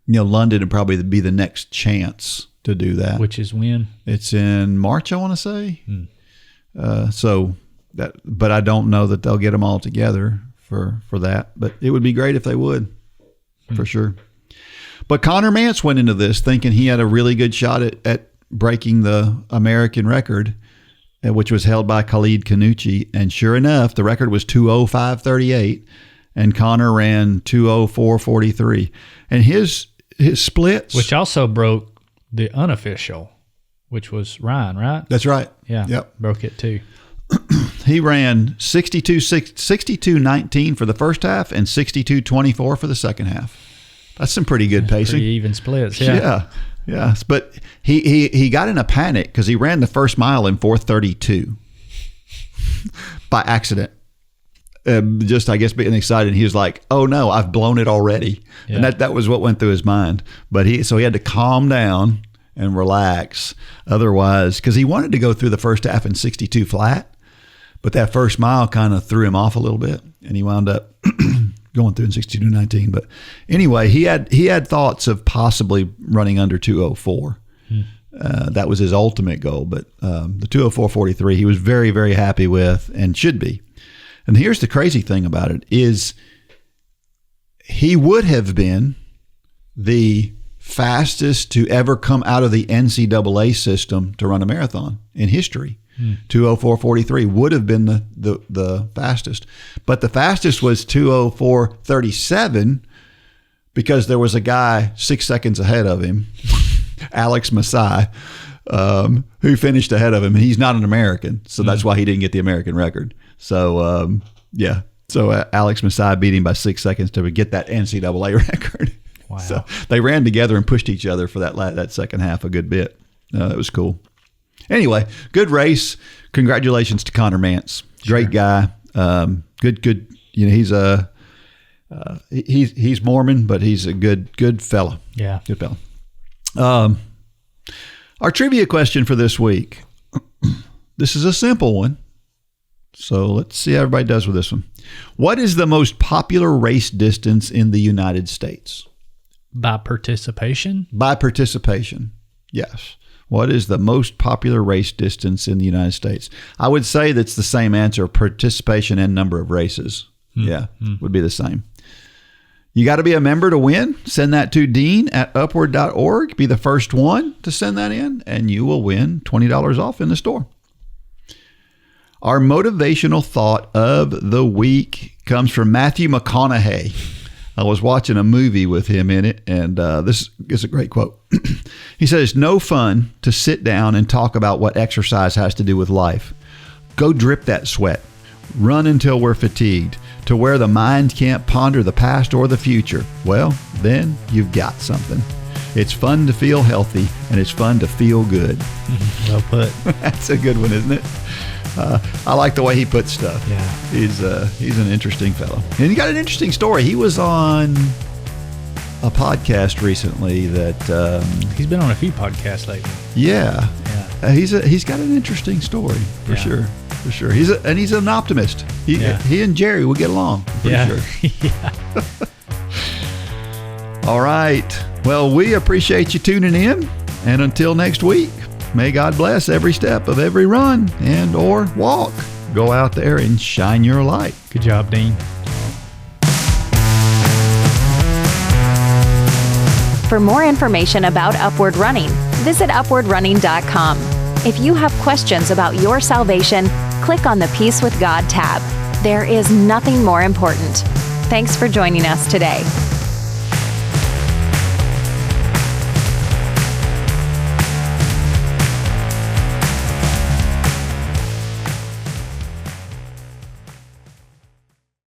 London would probably be the next chance to do that. Which is when? It's in March, I want to say. But I don't know that they'll get them all together for that. But it would be great if they would, for sure. But Conor Mantz went into this thinking he had a really good shot at breaking the American record, which was held by Khalid Kanuchi. And sure enough, the record was 2:05:38, and Conor ran 2:04:43. And his splits, which also broke the unofficial, which was Ryan, right? That's right. Yeah. Yep. Broke it too. He ran 62:19 for the first half and 62:24 for the second half. That's some pretty good pacing. Pretty even splits. Yeah. Yes, but he got in a panic because he ran the first mile in 4:32 by accident. Just, I guess, being excited. He was like, "Oh no, I've blown it already," and that was what went through his mind. But he had to calm down and relax. Otherwise, because he wanted to go through the first half in 62 flat, But that first mile kind of threw him off a little bit, and he wound up going through in 62:19. But anyway, he had thoughts of possibly running under 2:04. That was his ultimate goal. But the 2:04.43 he was very, very happy with and should be. And here's the crazy thing about it is he would have been the fastest to ever come out of the NCAA system to run a marathon in history. 2:04.43 would have been the fastest. But the fastest was 2:04.37 because there was a guy 6 seconds ahead of him, Alex Masai, who finished ahead of him. And he's not an American, so that's why he didn't get the American record. So, So Alex Masai beat him by 6 seconds to get that NCAA record. Wow. So they ran together and pushed each other for that second half a good bit. It was cool. Anyway, good race. Congratulations to Connor Mance. Great guy. Good. You know, he's Mormon, but he's a good fella. Yeah. Good fella. Our trivia question for this week. This is a simple one. So let's see how everybody does with this one. What is the most popular race distance in the United States? By participation? By participation, yes. What is the most popular race distance in the United States? I would say that's the same answer, participation and number of races. Would be the same. You got to be a member to win. Send that to dean@upward.org. Be the first one to send that in, and you will win $20 off in the store. Our motivational thought of the week comes from Matthew McConaughey. I was watching a movie with him in it, and this is a great quote. He said, "It's no fun to sit down and talk about what exercise has to do with life. Go drip that sweat. Run until we're fatigued, to where the mind can't ponder the past or the future. Well, then you've got something. It's fun to feel healthy, and it's fun to feel good." Well put. That's a good one, isn't it? I like the way he puts stuff. Yeah. He's an interesting fellow. And he got an interesting story. He was on a podcast recently that... he's been on a few podcasts lately. Yeah. He's got an interesting story, for sure. For sure. He's an optimist. He and Jerry will get along, for sure. Yeah. All right. Well, we appreciate you tuning in. And until next week, may God bless every step of every run and or walk. Go out there and shine your light. Good job, Dean. For more information about Upward Running, visit upwardrunning.com. If you have questions about your salvation, click on the Peace with God tab. There is nothing more important. Thanks for joining us today.